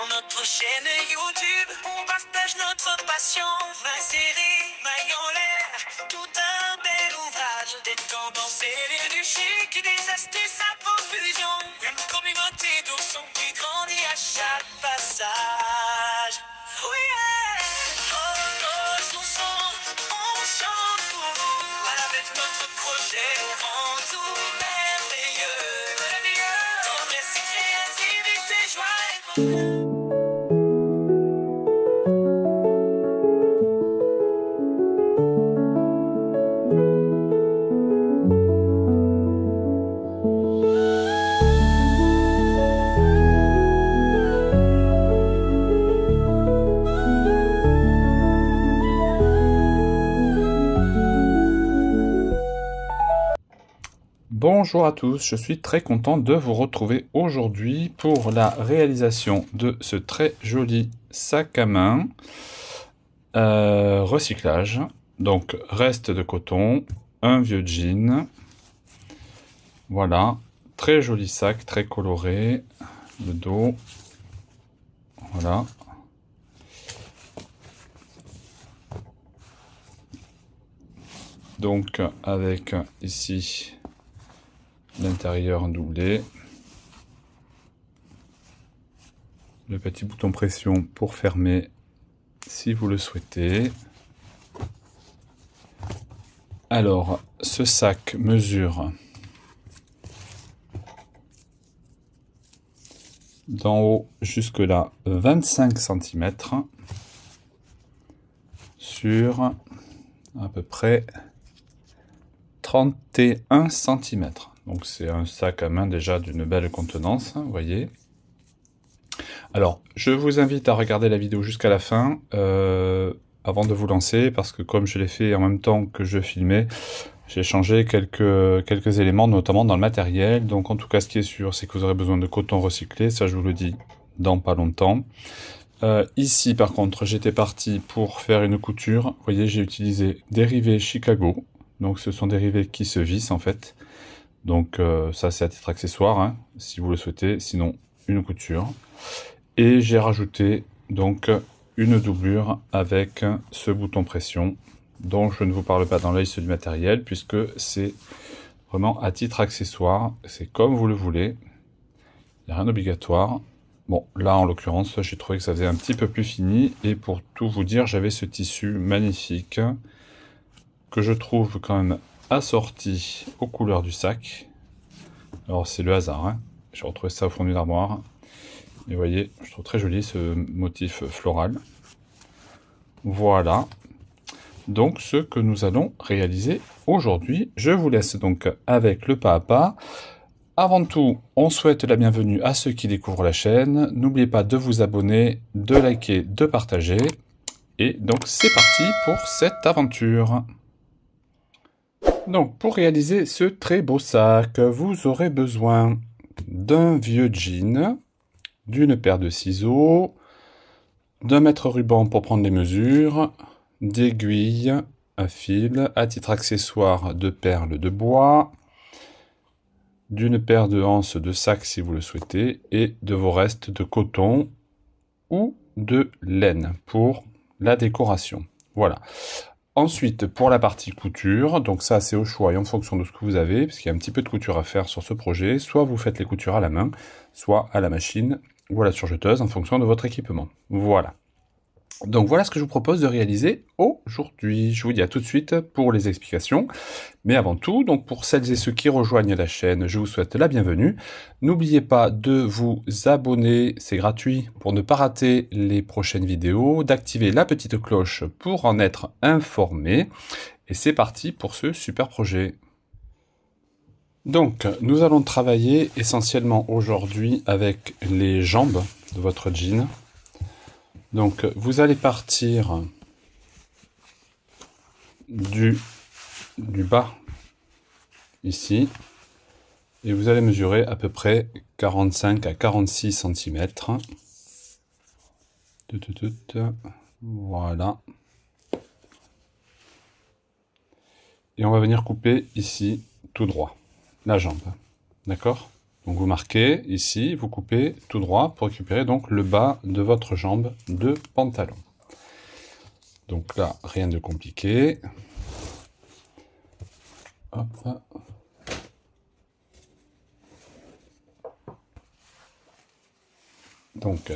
notre chaîne YouTube, on partage notre passion. Ma série, maille en l'air, tout un bel ouvrage. Des tendances et lieux du chic, des astuces à profusion. Une communauté d'oursons qui grandit à chaque passage. Oui, yeah. Oh, nos oursons, on chante pour vous. Avec notre projet, on rend tout merveilleux. Tendresse et créativité, joie et bonheur. Bonjour à tous, je suis très content de vous retrouver aujourd'hui pour la réalisation de ce très joli sac à main recyclage. Donc reste de coton, un vieux jean, voilà, très joli sac, très coloré, le dos, voilà. Donc avec ici l'intérieur doublé, le petit bouton pression pour fermer si vous le souhaitez. Alors ce sac mesure d'en haut jusque là 25 cm sur à peu près 31 cm. Donc c'est un sac à main déjà d'une belle contenance, vous voyez. Alors, je vous invite à regarder la vidéo jusqu'à la fin, avant de vous lancer, parce que comme je l'ai fait en même temps que je filmais, j'ai changé quelques éléments, notamment dans le matériel. Donc en tout cas, ce qui est sûr, c'est que vous aurez besoin de coton recyclé, ça je vous le dis dans pas longtemps. Ici, par contre, j'étais parti pour faire une couture. Vous voyez, j'ai utilisé des rivets Chicago. Donc ce sont des rivets qui se vissent en fait. Donc ça c'est à titre accessoire, hein, si vous le souhaitez, sinon une couture. Et j'ai rajouté donc une doublure avec ce bouton pression, dont je ne vous parle pas dans la liste du matériel, puisque c'est vraiment à titre accessoire, c'est comme vous le voulez, il n'y a rien d'obligatoire. Bon, là en l'occurrence, j'ai trouvé que ça faisait un petit peu plus fini, et pour tout vous dire, j'avais ce tissu magnifique, que je trouve quand même assorti aux couleurs du sac. Alors c'est le hasard, hein. J'ai retrouvé ça au fond d'une armoire. Et vous voyez, je trouve très joli ce motif floral. Voilà. Donc ce que nous allons réaliser aujourd'hui. Je vous laisse donc avec le pas à pas. Avant tout, on souhaite la bienvenue à ceux qui découvrent la chaîne. N'oubliez pas de vous abonner, de liker, de partager. Et donc c'est parti pour cette aventure. Donc, pour réaliser ce très beau sac, vous aurez besoin d'un vieux jean, d'une paire de ciseaux, d'un mètre ruban pour prendre les mesures, d'aiguilles à fil, à titre accessoire de perles de bois, d'une paire de anses de sac si vous le souhaitez, et de vos restes de coton ou de laine pour la décoration. Voilà. Ensuite, pour la partie couture, donc ça c'est au choix et en fonction de ce que vous avez, parce qu'il y a un petit peu de couture à faire sur ce projet, soit vous faites les coutures à la main, soit à la machine ou à la surjeteuse en fonction de votre équipement. Voilà. Donc voilà ce que je vous propose de réaliser aujourd'hui. Je vous dis à tout de suite pour les explications. Mais avant tout, donc pour celles et ceux qui rejoignent la chaîne, je vous souhaite la bienvenue. N'oubliez pas de vous abonner, c'est gratuit, pour ne pas rater les prochaines vidéos, d'activer la petite cloche pour en être informé. Et c'est parti pour ce super projet. Donc, nous allons travailler essentiellement aujourd'hui avec les jambes de votre jean. Donc, vous allez partir du bas, ici, et vous allez mesurer à peu près 45 à 46 cm. Voilà. Et on va venir couper ici, tout droit, la jambe. D'accord ? Donc vous marquez ici, vous coupez tout droit pour récupérer donc le bas de votre jambe de pantalon. Donc là, rien de compliqué. Hop. Donc,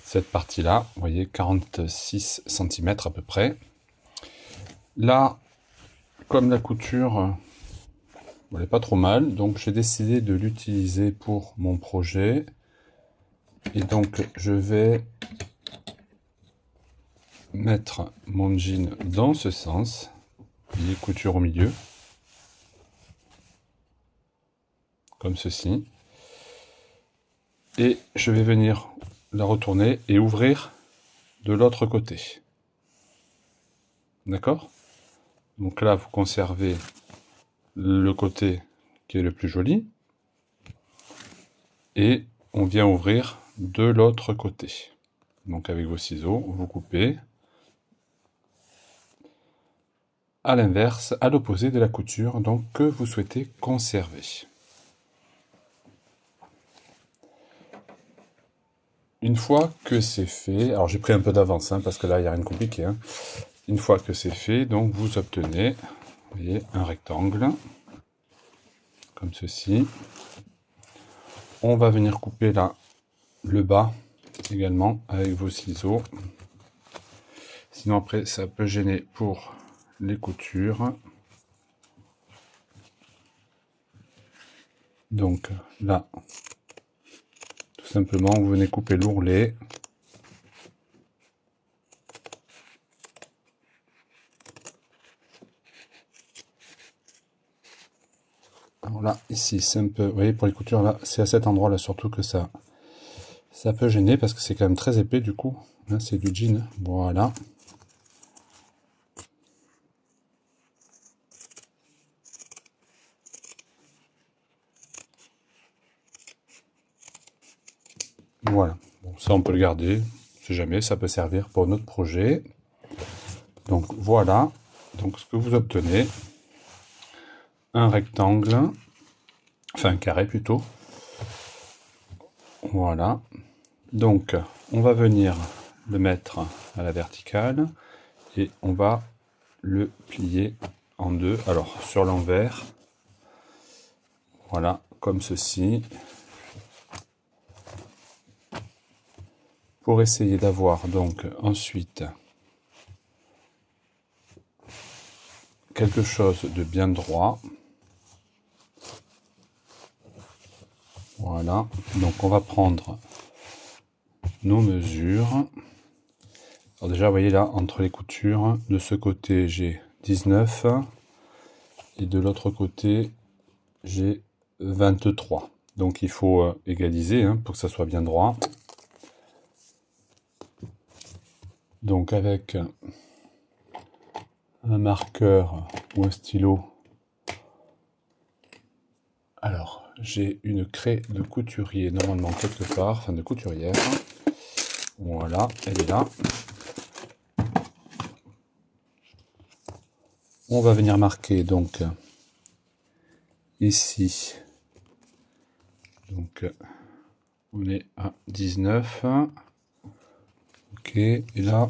cette partie-là, vous voyez, 46 cm à peu près. Là, comme la couture, elle n'est pas trop mal, donc j'ai décidé de l'utiliser pour mon projet. Et donc, je vais mettre mon jean dans ce sens. Vous voyez, couture au milieu. Comme ceci. Et je vais venir la retourner et ouvrir de l'autre côté. D'accord? Donc là, vous conservez le côté qui est le plus joli. Et on vient ouvrir de l'autre côté. Donc avec vos ciseaux, vous coupez à l'inverse, à l'opposé de la couture donc, que vous souhaitez conserver. Une fois que c'est fait, alors j'ai pris un peu d'avance parce que là il n'y a rien de compliqué. Une fois que c'est fait, donc vous obtenez, vous voyez, un rectangle comme ceci. On va venir couper là le bas également avec vos ciseaux. Sinon après ça peut gêner pour les coutures. Donc là, tout simplement, vous venez couper l'ourlet. Alors là, ici, c'est un peu, vous voyez, pour les coutures, là, c'est à cet endroit-là surtout que ça peut gêner parce que c'est quand même très épais du coup. Là, c'est du jean, voilà. Voilà, bon, ça on peut le garder, si jamais, ça peut servir pour notre projet. Donc voilà, donc ce que vous obtenez, un rectangle, enfin un carré plutôt. Voilà, donc on va venir le mettre à la verticale et on va le plier en deux, alors sur l'envers, voilà, comme ceci. Pour essayer d'avoir donc ensuite quelque chose de bien droit. Voilà, donc on va prendre nos mesures. Alors déjà, vous voyez là, entre les coutures, de ce côté j'ai 19 et de l'autre côté j'ai 23. Donc il faut égaliser pour que ça soit bien droit. Donc avec un marqueur ou un stylo, alors j'ai une craie de couturier normalement quelque part, enfin de couturière. Voilà, elle est là. On va venir marquer donc ici. Donc on est à 19. Ok, et là,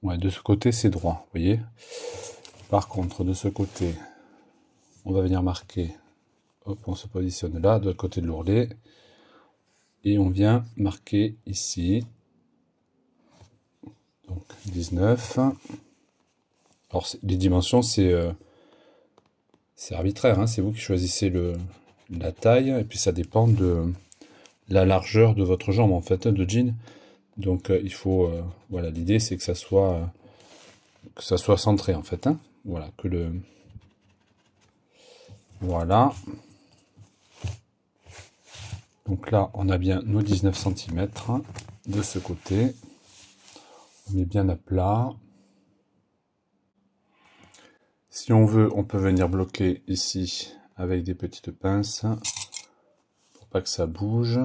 ouais, de ce côté c'est droit, vous voyez. Par contre, de ce côté, on va venir marquer, hop, on se positionne là, de l'autre côté de l'ourlet, et on vient marquer ici, donc 19. Alors les dimensions c'est arbitraire, c'est vous qui choisissez la taille, et puis ça dépend de la largeur de votre jambe en fait, de jean. Donc il faut, voilà, l'idée c'est que ça soit centré en fait, voilà, que le, voilà. Donc là on a bien nos 19 cm de ce côté, on est bien à plat. Si on veut, on peut venir bloquer ici avec des petites pinces pour pas que ça bouge.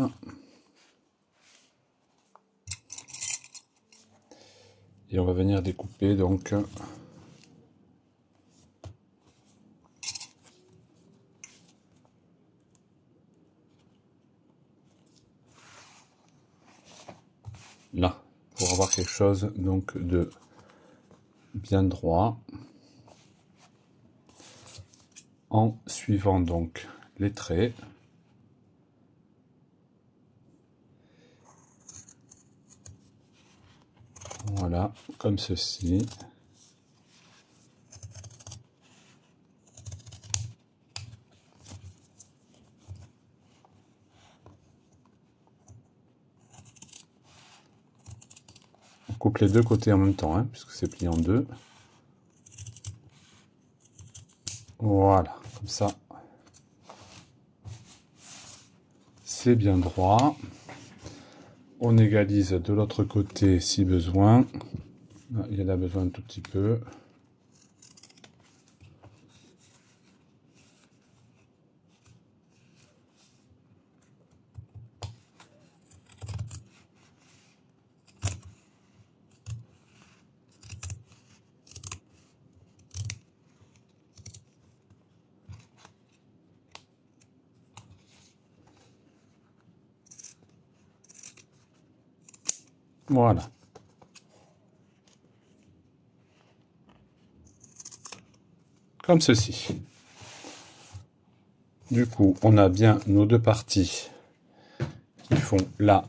Et on va venir découper donc là, pour avoir quelque chose donc de bien droit, en suivant donc les traits. Voilà, comme ceci. On coupe les deux côtés en même temps, hein, puisque c'est plié en deux. Voilà, comme ça. C'est bien droit. On égalise de l'autre côté si besoin. Il y en a besoin un tout petit peu. Voilà. Comme ceci. Du coup, on a bien nos deux parties qui font la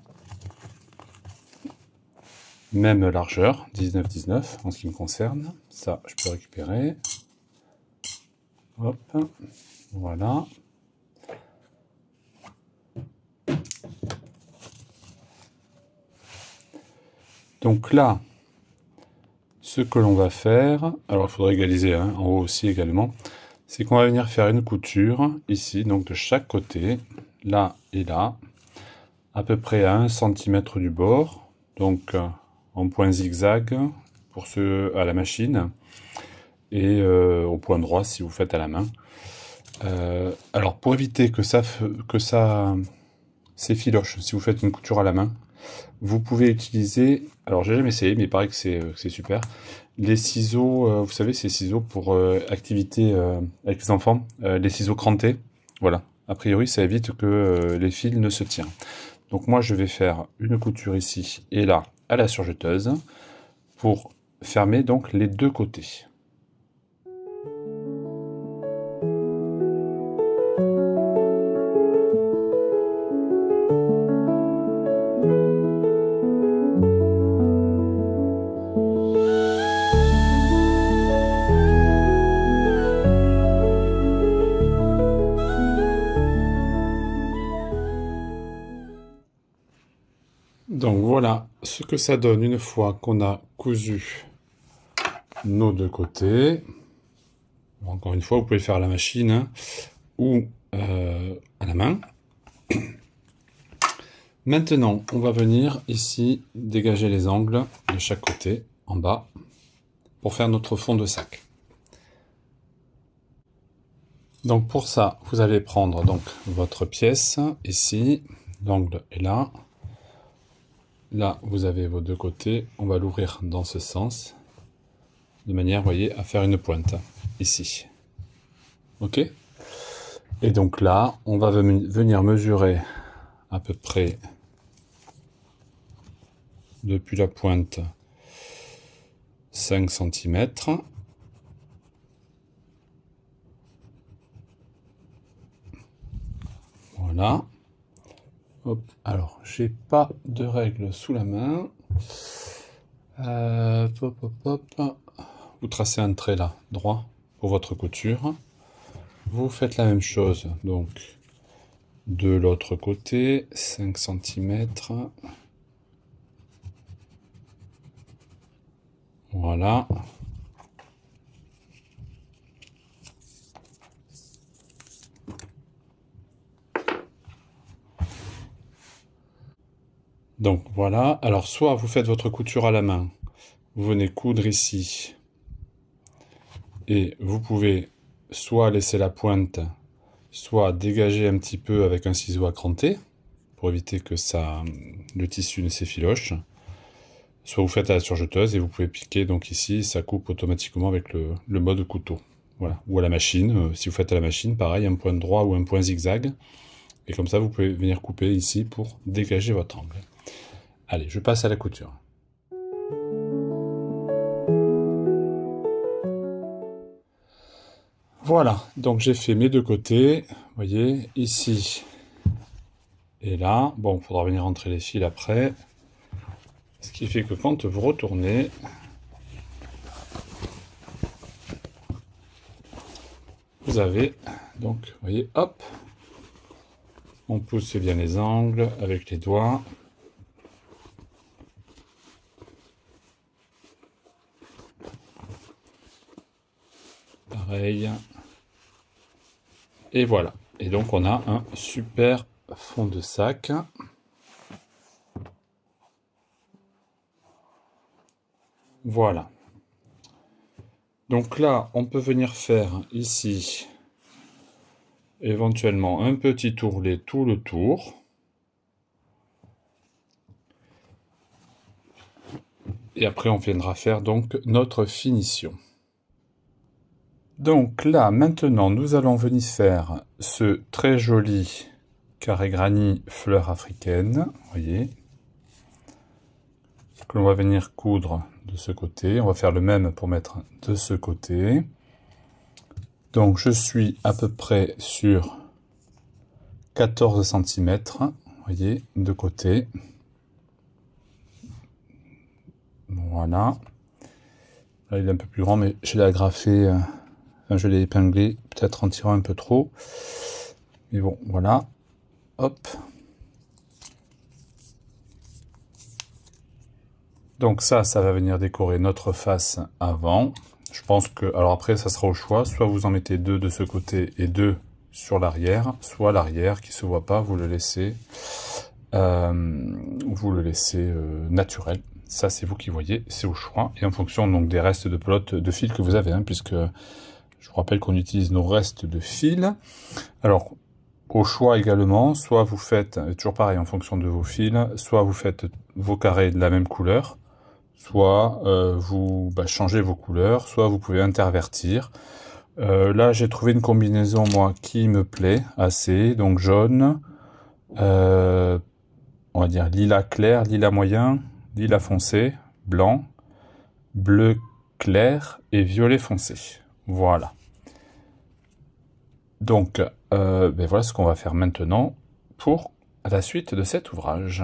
même largeur, 19-19 en ce qui me concerne. Ça, je peux récupérer. Hop, voilà. Donc là, ce que l'on va faire, alors il faudra égaliser hein, en haut aussi également, c'est qu'on va venir faire une couture ici, donc de chaque côté, là et là, à peu près à 1 cm du bord, donc en point zigzag pour ceux à la machine, et au point droit si vous faites à la main. Alors pour éviter que ça s'effiloche, si vous faites une couture à la main, vous pouvez utiliser, alors j'ai jamais essayé, mais il paraît que c'est super, les ciseaux, vous savez, ces ciseaux pour activité avec les enfants, les ciseaux crantés, voilà. A priori, ça évite que les fils ne se tirent. Donc moi, je vais faire une couture ici et là à la surjeteuse pour fermer donc les deux côtés. Donc voilà ce que ça donne une fois qu'on a cousu nos deux côtés. Encore une fois, vous pouvez le faire à la machine hein, ou à la main. Maintenant, on va venir ici dégager les angles de chaque côté en bas pour faire notre fond de sac. Donc pour ça, vous allez prendre donc votre pièce ici, l'angle est là. Là, vous avez vos deux côtés, on va l'ouvrir dans ce sens, de manière, vous voyez, à faire une pointe, ici. Ok? Et donc là, on va venir mesurer à peu près, depuis la pointe, 5 cm. Voilà. Hop. Alors, j'ai pas de règle sous la main. Vous tracez un trait là, droit, pour votre couture. Vous faites la même chose, donc, de l'autre côté, 5 cm. Voilà. Donc voilà, alors soit vous faites votre couture à la main, vous venez coudre ici, et vous pouvez soit laisser la pointe, soit dégager un petit peu avec un ciseau à cranter, pour éviter que le tissu ne s'effiloche, soit vous faites à la surjeteuse et vous pouvez piquer, donc ici ça coupe automatiquement avec le mode couteau. Voilà. Ou à la machine, si vous faites à la machine, pareil, un point droit ou un point zigzag, et comme ça vous pouvez venir couper ici pour dégager votre angle. Allez, je passe à la couture. Voilà, donc j'ai fait mes deux côtés, vous voyez, ici et là. Bon, il faudra venir rentrer les fils après. Ce qui fait que quand vous retournez, vous avez, donc, vous voyez, hop, on pousse bien les angles avec les doigts. Pareil. Et voilà. Et donc on a un super fond de sac. Voilà. Donc là, on peut venir faire ici éventuellement un petit tourlet tout le tour. Et après, on viendra faire donc notre finition. Donc là, maintenant, nous allons venir faire ce très joli carré granit fleur africaine, vous voyez, que l'on va venir coudre de ce côté. On va faire le même pour mettre de ce côté. Donc je suis à peu près sur 14 cm, vous voyez, de côté. Voilà. Là, il est un peu plus grand, mais je l'ai agrafé, enfin, je l'ai épinglé, peut-être en tirant un peu trop. Mais bon, voilà. Hop. Donc ça va venir décorer notre face avant. Je pense que, alors après, ça sera au choix. Soit vous en mettez deux de ce côté et deux sur l'arrière, soit l'arrière qui se voit pas, vous le laissez, naturel. Ça, c'est vous qui voyez, c'est au choix. Et en fonction donc des restes de pelote de fil que vous avez, hein, puisque je vous rappelle qu'on utilise nos restes de fil. Alors, au choix également, soit vous faites, toujours pareil en fonction de vos fils, soit vous faites vos carrés de la même couleur, soit vous changez vos couleurs, soit vous pouvez intervertir. Là, j'ai trouvé une combinaison, moi, qui me plaît assez. Donc jaune, on va dire lilas clair, lilas moyen, lilas foncé, blanc, bleu clair et violet foncé. Voilà. Donc, voilà ce qu'on va faire maintenant pour la suite de cet ouvrage.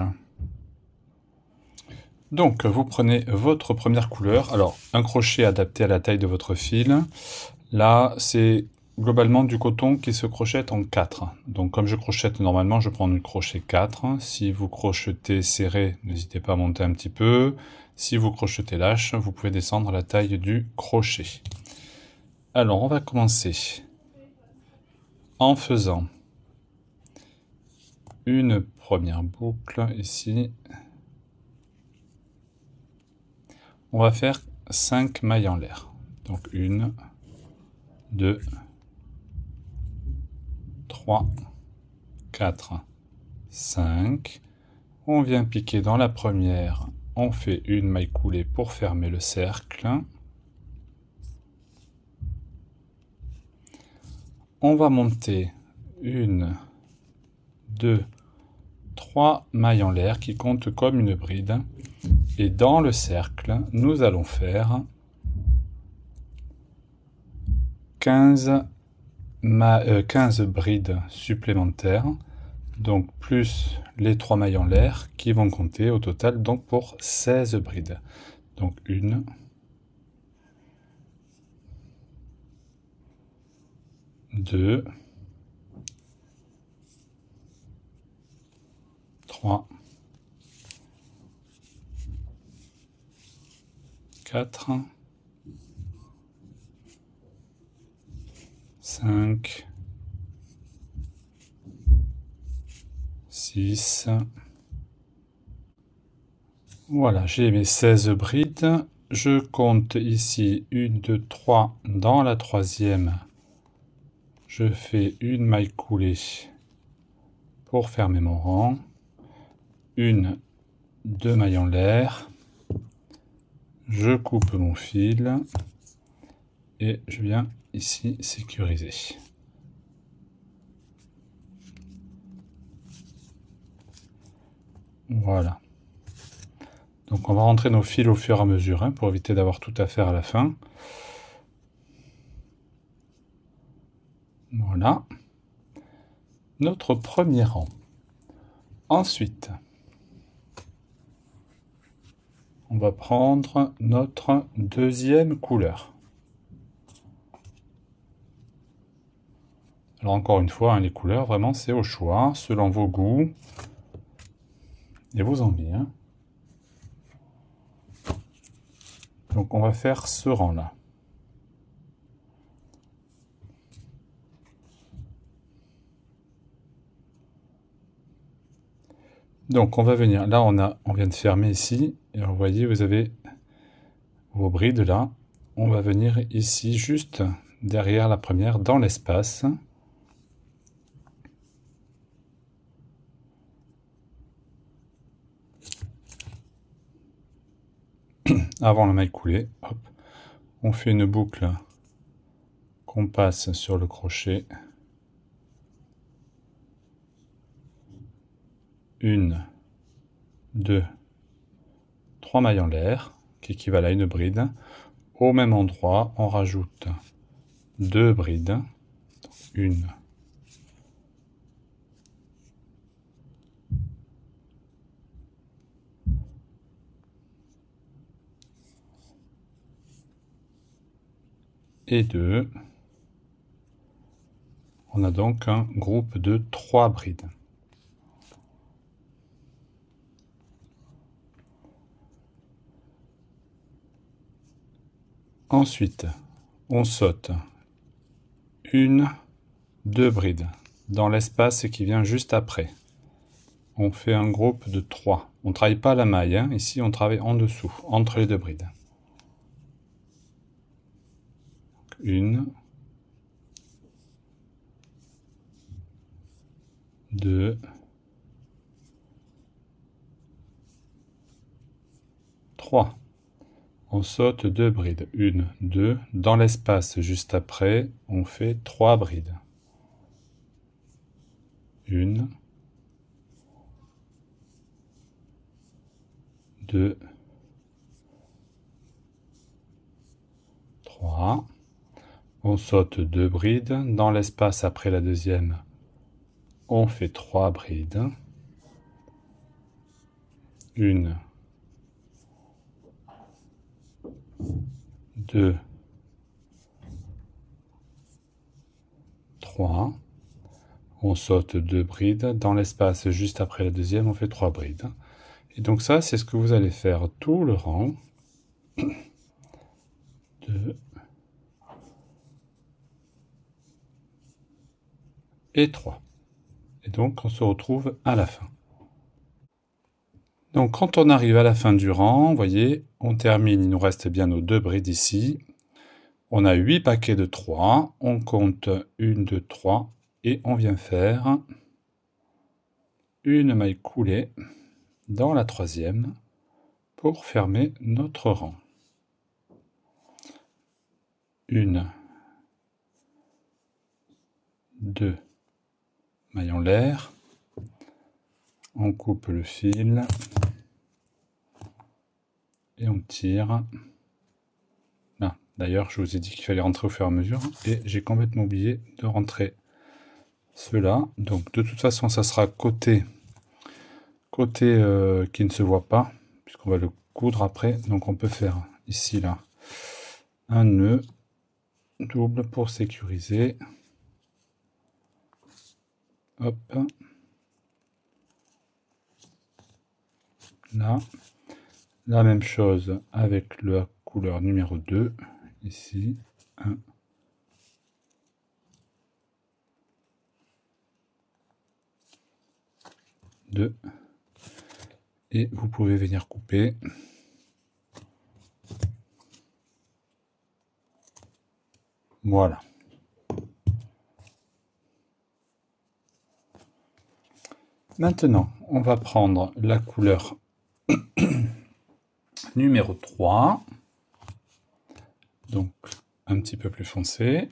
Donc, vous prenez votre première couleur. Alors, un crochet adapté à la taille de votre fil. Là, c'est globalement du coton qui se crochette en 4. Donc, comme je crochette normalement, je prends du crochet 4. Si vous crochetez serré, n'hésitez pas à monter un petit peu. Si vous crochetez lâche, vous pouvez descendre la taille du crochet. Alors, on va commencer en faisant une première boucle ici. On va faire 5 mailles en l'air. Donc 1, 2, 3, 4, 5. On vient piquer dans la première. On fait une maille coulée pour fermer le cercle. On va monter 1, 2, 3 mailles en l'air qui comptent comme une bride. Et dans le cercle, nous allons faire 15 brides supplémentaires, donc plus les 3 mailles en l'air qui vont compter au total donc pour 16 brides. Donc 1, 2, 3, 4, 5, 6. Voilà, j'ai mes 16 brides. Je compte ici 1, 2, 3 dans la troisième. Je fais une maille coulée pour fermer mon rang. 1, 2 mailles en l'air. Je coupe mon fil et je viens ici sécuriser. Voilà. Donc on va rentrer nos fils au fur et à mesure, hein, pour éviter d'avoir tout à faire à la fin. Voilà. Notre premier rang. Ensuite, on va prendre notre deuxième couleur. Alors encore une fois, hein, les couleurs, vraiment, c'est au choix, selon vos goûts et vos envies. Hein. Donc on va faire ce rang-là. Donc on va venir, là on vient de fermer ici, et vous voyez, vous avez vos brides là. On va venir ici, juste derrière la première, dans l'espace. Avant la maille coulée, hop, on fait une boucle qu'on passe sur le crochet. Une, deux, trois mailles en l'air, qui équivalent à une bride. Au même endroit, on rajoute deux brides. Une, et deux. On a donc un groupe de 3 brides. Ensuite, on saute une, deux brides dans l'espace qui vient juste après. On fait un groupe de 3. On ne travaille pas à la maille, hein. Ici on travaille en dessous, entre les deux brides. Une, deux, trois. On saute deux brides. Une, deux. Dans l'espace juste après, on fait 3 brides. Une, deux, trois. On saute deux brides. Dans l'espace après la deuxième, on fait 3 brides. Une, deux, trois. On saute deux brides. Dans l'espace juste après la deuxième, on fait 3 brides. Et donc ça, c'est ce que vous allez faire tout le rang. 2 et 3. Et donc on se retrouve à la fin. Donc quand on arrive à la fin du rang, vous voyez, on termine, il nous reste bien nos deux brides ici. On a 8 paquets de 3, on compte 1, 2, 3, et on vient faire une maille coulée dans la troisième pour fermer notre rang. Une, deux mailles en l'air, on coupe le fil et on tire. Là, d'ailleurs, je vous ai dit qu'il fallait rentrer au fur et à mesure et j'ai complètement oublié de rentrer cela. Donc de toute façon, ça sera côté qui ne se voit pas puisqu'on va le coudre après. Donc on peut faire ici là un nœud double pour sécuriser. Hop. Là. La même chose avec la couleur numéro 2. Ici. 1. 2. Et vous pouvez venir couper. Voilà. Maintenant, on va prendre la couleur numéro 3. Donc, un petit peu plus foncé.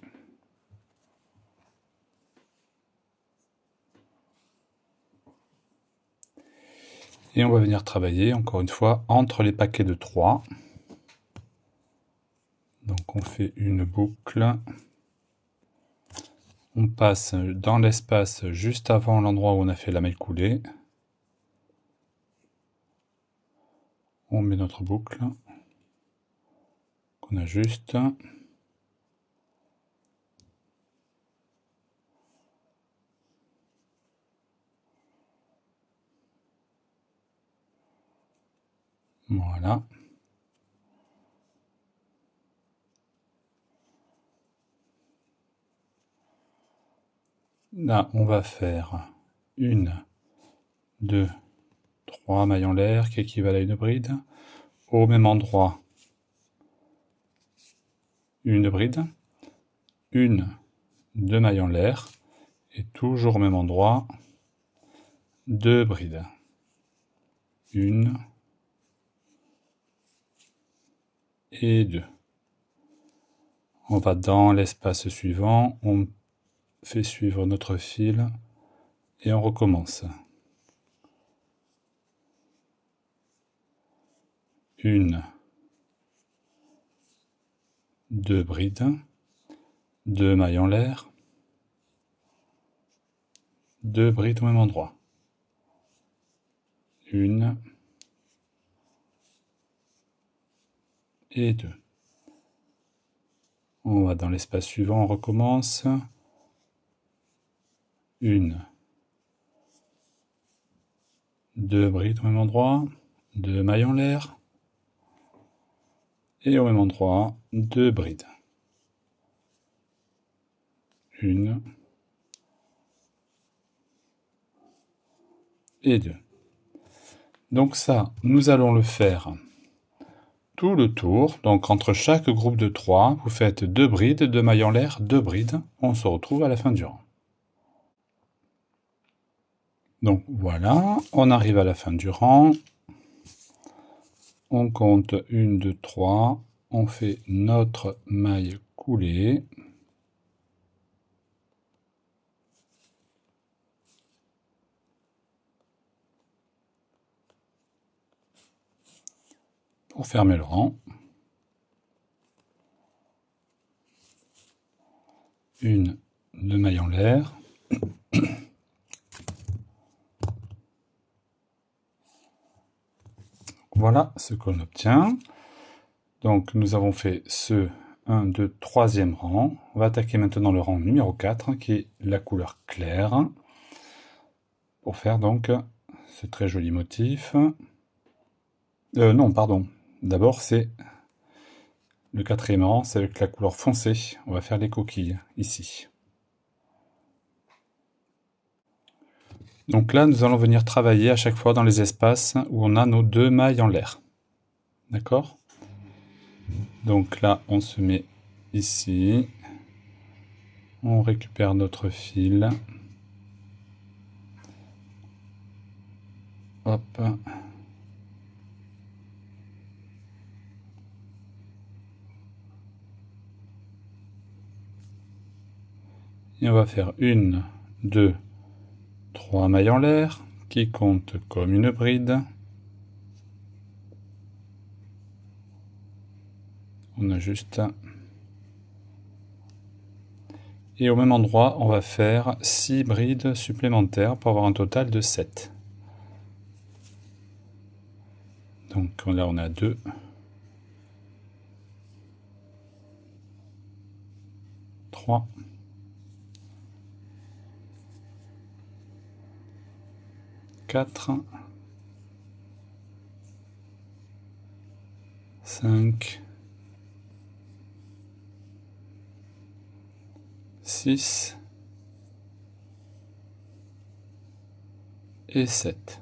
Et on va venir travailler, encore une fois, entre les paquets de 3. Donc on fait une boucle. On passe dans l'espace juste avant l'endroit où on a fait la maille coulée. On met notre boucle qu'on ajuste. Voilà. Là, on va faire 1, 2, 3 mailles en l'air qui équivalent à une bride. Au même endroit, une bride, 1, 2 mailles en l'air, et toujours au même endroit, 2 brides. 1 et 2. On va dans l'espace suivant, on fait suivre notre fil et on recommence. 1, 2 brides, 2 mailles en l'air, 2 brides au même endroit. 1 et 2. On va dans l'espace suivant, on recommence. 1, 2 brides au même endroit, 2 mailles en l'air, et au même endroit, 2 brides. 1 et 2. Donc ça, nous allons le faire tout le tour. Donc entre chaque groupe de 3, vous faites 2 brides, 2 mailles en l'air, 2 brides. On se retrouve à la fin du rang. Donc voilà, on arrive à la fin du rang. On compte 1, 2, 3. On fait notre maille coulée. Pour fermer le rang. 1, 2 mailles en l'air. Voilà ce qu'on obtient. Donc nous avons fait ce 1, 2, 3e rang. On va attaquer maintenant le rang numéro 4, qui est la couleur claire. Pour faire donc ce très joli motif. Non, pardon. D'abord c'est le 4e rang, c'est avec la couleur foncée. On va faire les coquilles, ici. Donc là, nous allons venir travailler à chaque fois dans les espaces où on a nos 2 mailles en l'air. D'accord ? Donc là, on se met ici. On récupère notre fil. Hop. Et on va faire 1, 2, 3 mailles en l'air qui comptent comme une bride. On ajuste. Et au même endroit, on va faire 6 brides supplémentaires pour avoir un total de 7. Donc là, on a 2. 3. 4. 5. 6 et 7.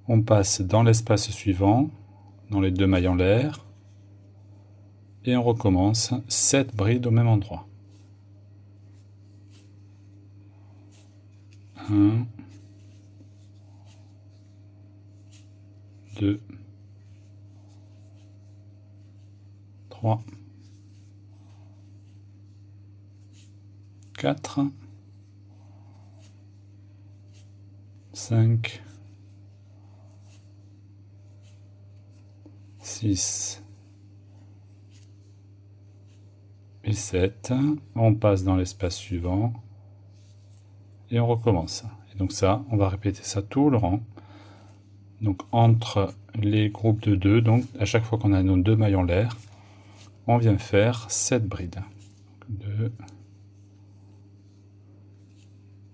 On passe dans l'espace suivant, dans les 2 mailles en l'air, et on recommence 7 brides au même endroit. 1, 2, 3, 4, 5, 6 et 7. On passe dans l'espace suivant et on recommence. Et donc ça, on va répéter ça tout le rang. Donc entre les groupes de 2, donc à chaque fois qu'on a nos 2 mailles en l'air, on vient faire 7 brides. 2,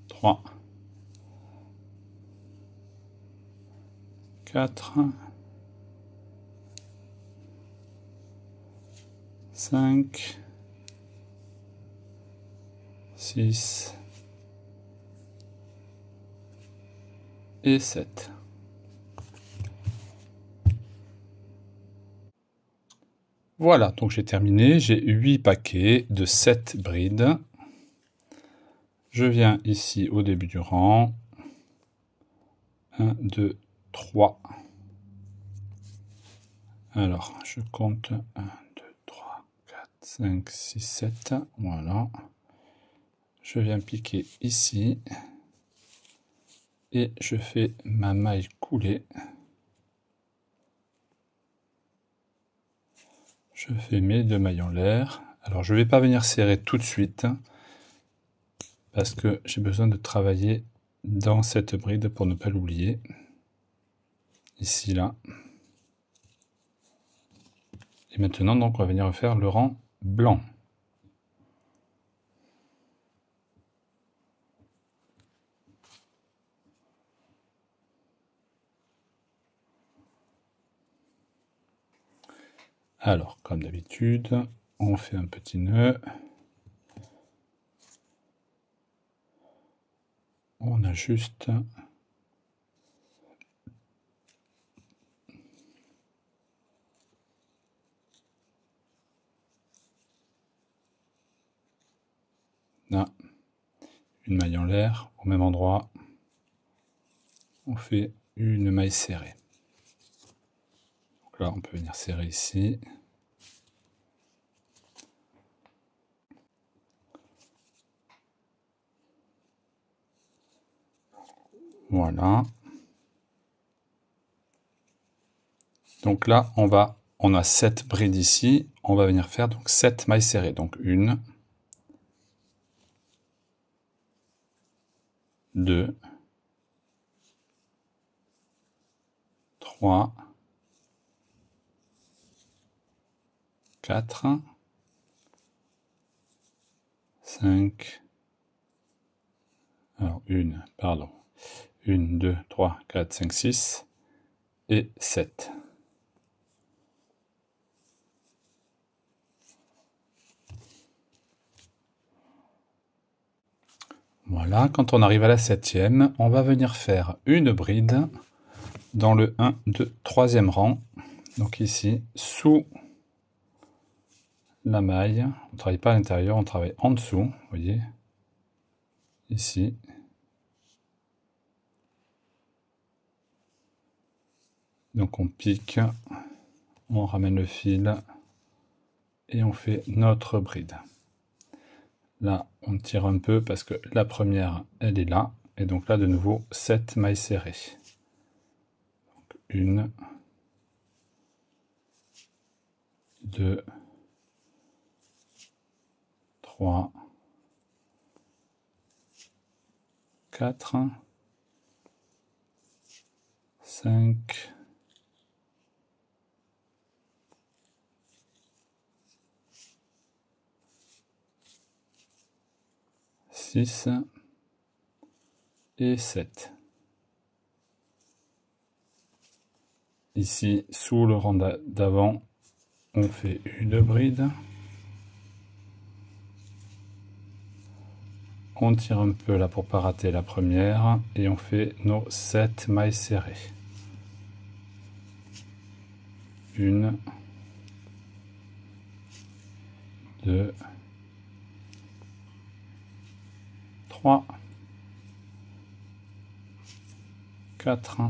3, 4, 5, 6 et 7. Voilà, donc j'ai terminé, j'ai 8 paquets de 7 brides. Je viens ici au début du rang. 1, 2, 3. Alors, je compte 1, 2, 3, 4, 5, 6, 7. Voilà. Je viens piquer ici. Et je fais ma maille coulée. Je fais mes 2 mailles en l'air. Alors, je ne vais pas venir serrer tout de suite. Parce que j'ai besoin de travailler dans cette bride pour ne pas l'oublier. Ici, là. Et maintenant, donc, on va venir faire le rang blanc. Alors, comme d'habitude, on fait un petit nœud. On ajuste. Là, une maille en l'air, au même endroit. On fait une maille serrée. Donc là, on peut venir serrer ici. Voilà. Donc là, on a 7 brides ici. On va venir faire donc 7 mailles serrées. Donc 1, 2, 3, 4, 5, alors 1, 2, 3, 4, 5, 6 et 7. Voilà, quand on arrive à la 7e, on va venir faire une bride dans le 1, 2, 3e rang. Donc ici, sous la maille, on ne travaille pas à l'intérieur, on travaille en dessous, vous voyez, ici. Donc on pique, on ramène le fil et on fait notre bride. Là, on tire un peu parce que la première, elle est là. Et donc là, de nouveau, 7 mailles serrées. Donc 1, 2, 3, 4, 5, 6 et 7. Ici, sous le rang d'avant, on fait une bride. On tire un peu là pour ne pas rater la première et on fait nos 7 mailles serrées. 1, 2, 3, 4,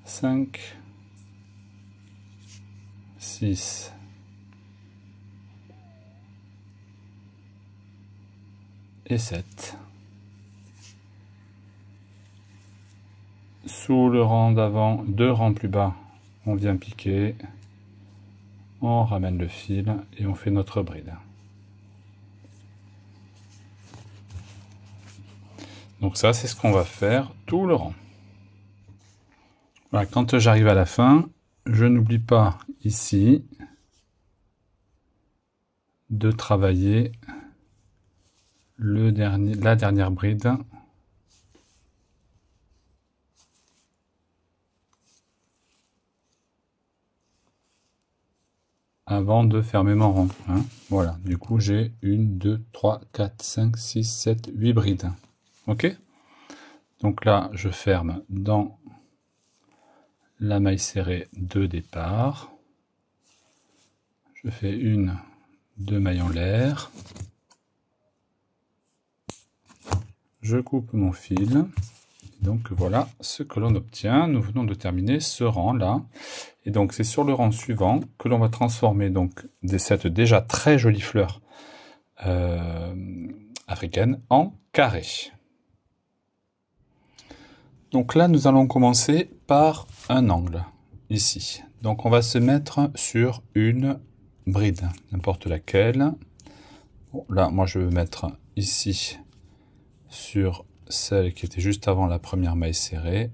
5, 6, et 7. sous le rang d'avant, 2 rangs plus bas, on vient piquer, on ramène le fil et on fait notre bride. Donc ça, c'est ce qu'on va faire tout le rang. Voilà, quand j'arrive à la fin, je n'oublie pas ici de travailler la dernière bride. Avant de fermer mon rang. Hein. Voilà, du coup j'ai 1, 2, 3, 4, 5, 6, 7, 8 brides. Ok? Donc là, je ferme dans la maille serrée de départ. Je fais 1, 2 mailles en l'air. Je coupe mon fil. Donc voilà ce que l'on obtient. Nous venons de terminer ce rang là. Et donc c'est sur le rang suivant que l'on va transformer donc cette déjà très jolie fleur africaine en carré. Donc là nous allons commencer par un angle ici. Donc on va se mettre sur une bride, n'importe laquelle. Bon, là moi je vais mettre ici sur celle qui était juste avant la première maille serrée.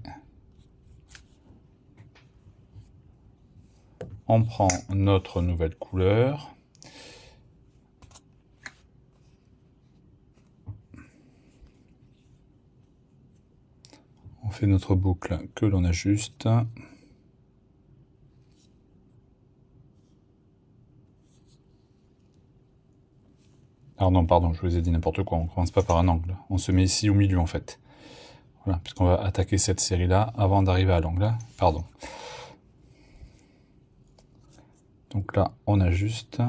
On prend notre nouvelle couleur. On fait notre boucle que l'on ajuste. Alors non, pardon, je vous ai dit n'importe quoi, on ne commence pas par un angle. On se met ici au milieu en fait. Voilà, puisqu'on va attaquer cette série-là avant d'arriver à l'angle. Pardon. Donc là, on ajuste.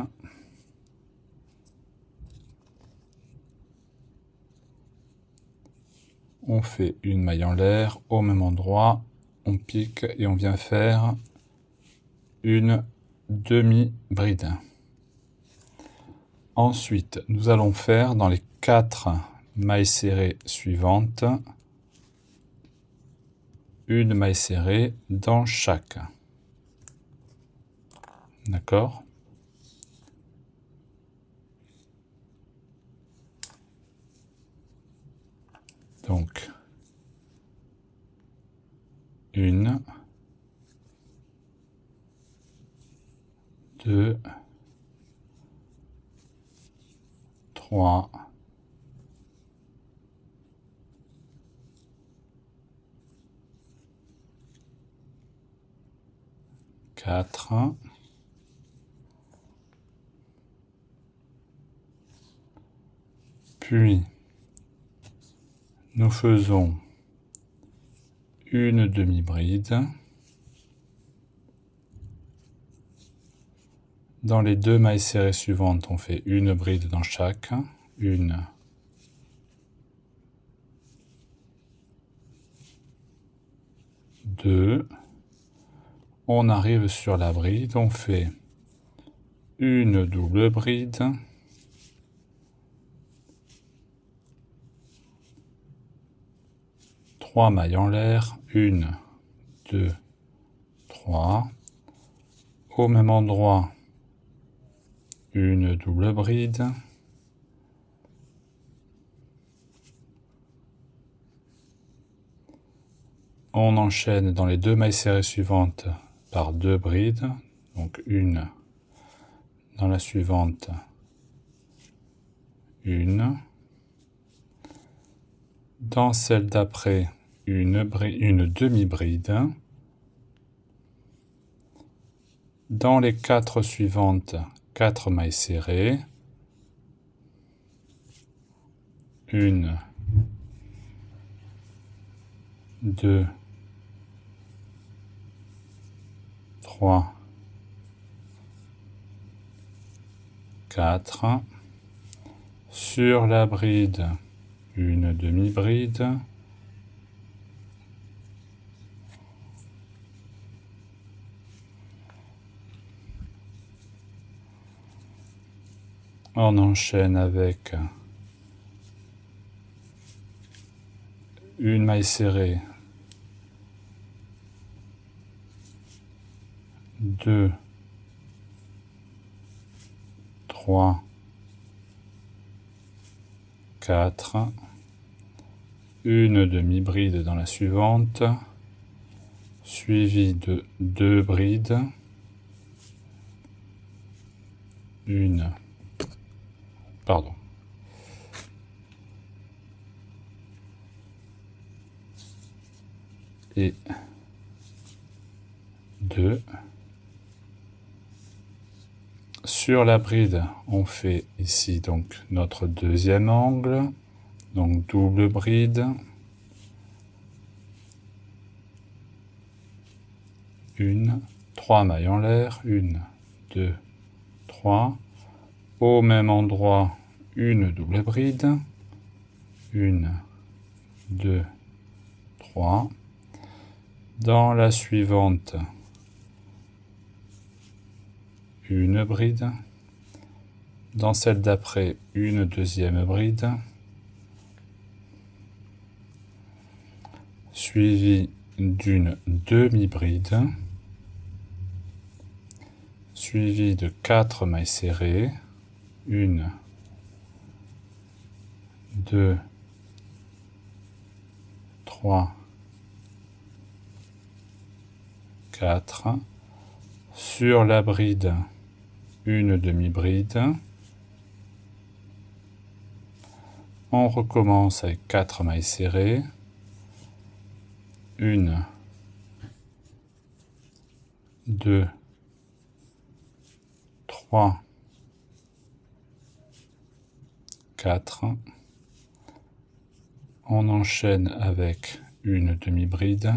On fait une maille en l'air au même endroit. On pique et on vient faire une demi-bride. Ensuite, nous allons faire dans les 4 mailles serrées suivantes une maille serrée dans chaque. D'accord? Donc, 1, 2, 3, 4, puis nous faisons une demi-bride. Dans les 2 mailles serrées suivantes, on fait une bride dans chaque. 1, 2. On arrive sur la bride, on fait une double bride. Trois mailles en l'air, 1, 2, 3. Au même endroit, une double bride. On enchaîne dans les 2 mailles serrées suivantes par 2 brides. Donc une dans la suivante, une. Dans celle d'après, une demi-bride. Dans les 4 suivantes, 4 mailles serrées. 1, 2, 3, 4. Sur la bride, une demi-bride. On enchaîne avec une maille serrée 2, 3, 4, une demi-bride dans la suivante, suivie de 2 brides, et 2. Sur la bride, on fait ici donc notre deuxième angle, donc double bride, 1, 3 mailles en l'air, 1, 2, 3, au même endroit, une double bride, 1, 2, 3, dans la suivante, une bride, dans celle d'après, une deuxième bride, suivie d'une demi-bride, suivie de 4 mailles serrées, 1, 2, 3, 4, sur la bride, une demi-bride, on recommence avec 4 mailles serrées, 1, 2, 3, 4, on enchaîne avec une demi-bride,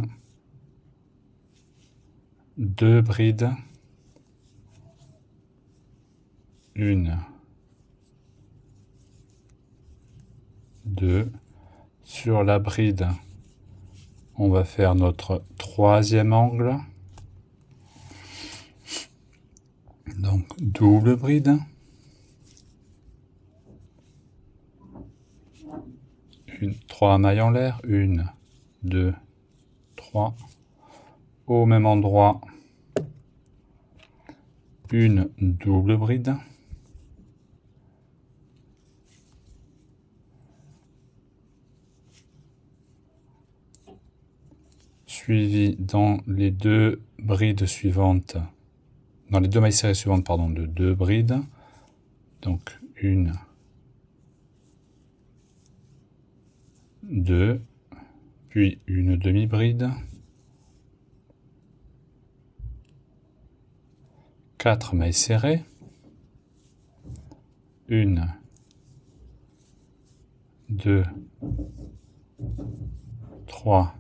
2 brides, 1, 2, sur la bride, on va faire notre troisième angle, donc double bride, 3 mailles en l'air, 1, 2, 3, au même endroit, une double bride, suivi dans les deux brides suivantes, dans les deux mailles serrées suivantes, pardon, de 2 brides, donc 1, 2, puis une demi-bride, 4 mailles serrées, 1, 2, 3,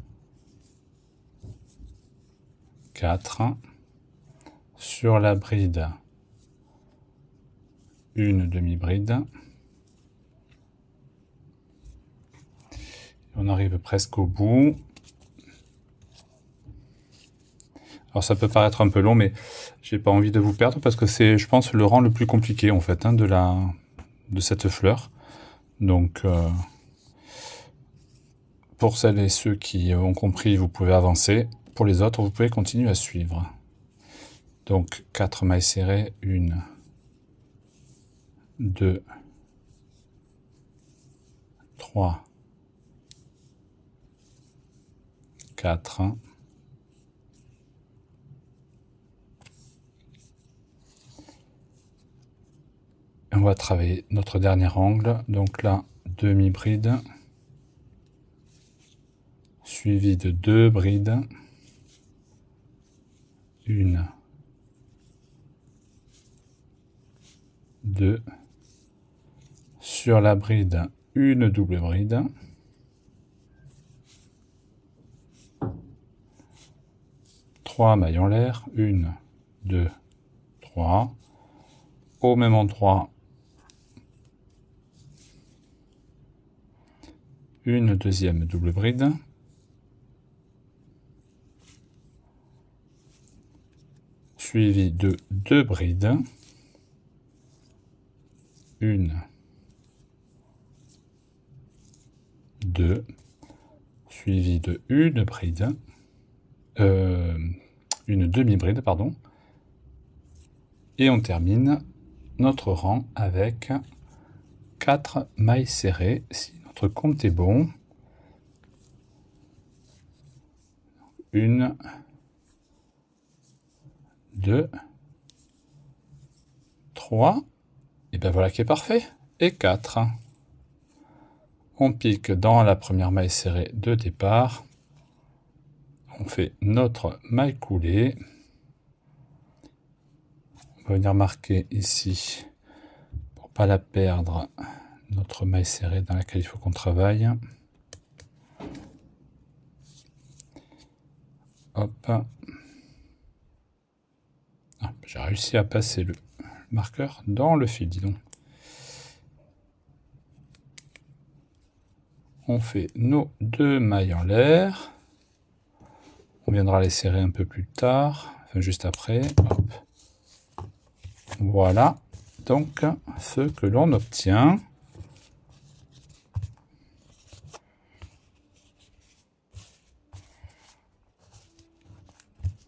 4, sur la bride, une demi-bride, on arrive presque au bout. Alors ça peut paraître un peu long, mais j'ai pas envie de vous perdre parce que c'est, je pense, le rang le plus compliqué en fait de cette fleur. Donc pour celles et ceux qui ont compris, vous pouvez avancer. Pour les autres, vous pouvez continuer à suivre. Donc 4 mailles serrées, 1, 2, 3, 4, on va travailler notre dernier angle, donc là, demi-bride, suivi de 2 brides, 1, 2, sur la bride, une double bride, trois mailles en l'air, 1, 2, 3, au même endroit, une deuxième double bride, suivi de 2 brides, 1, 2, suivi de une bride, une demi-bride, pardon, Et on termine notre rang avec 4 mailles serrées, si notre compte est bon. 1, 2, 3, et bien voilà qui est parfait, et 4. On pique dans la première maille serrée de départ, on fait notre maille coulée, on va venir marquer ici, pour pas la perdre, notre maille serrée dans laquelle il faut qu'on travaille. Hop. Ah, j'ai réussi à passer le marqueur dans le fil, dis donc. On fait nos 2 mailles en l'air. On viendra les serrer un peu plus tard, enfin juste après. Hop. Voilà donc ce que l'on obtient.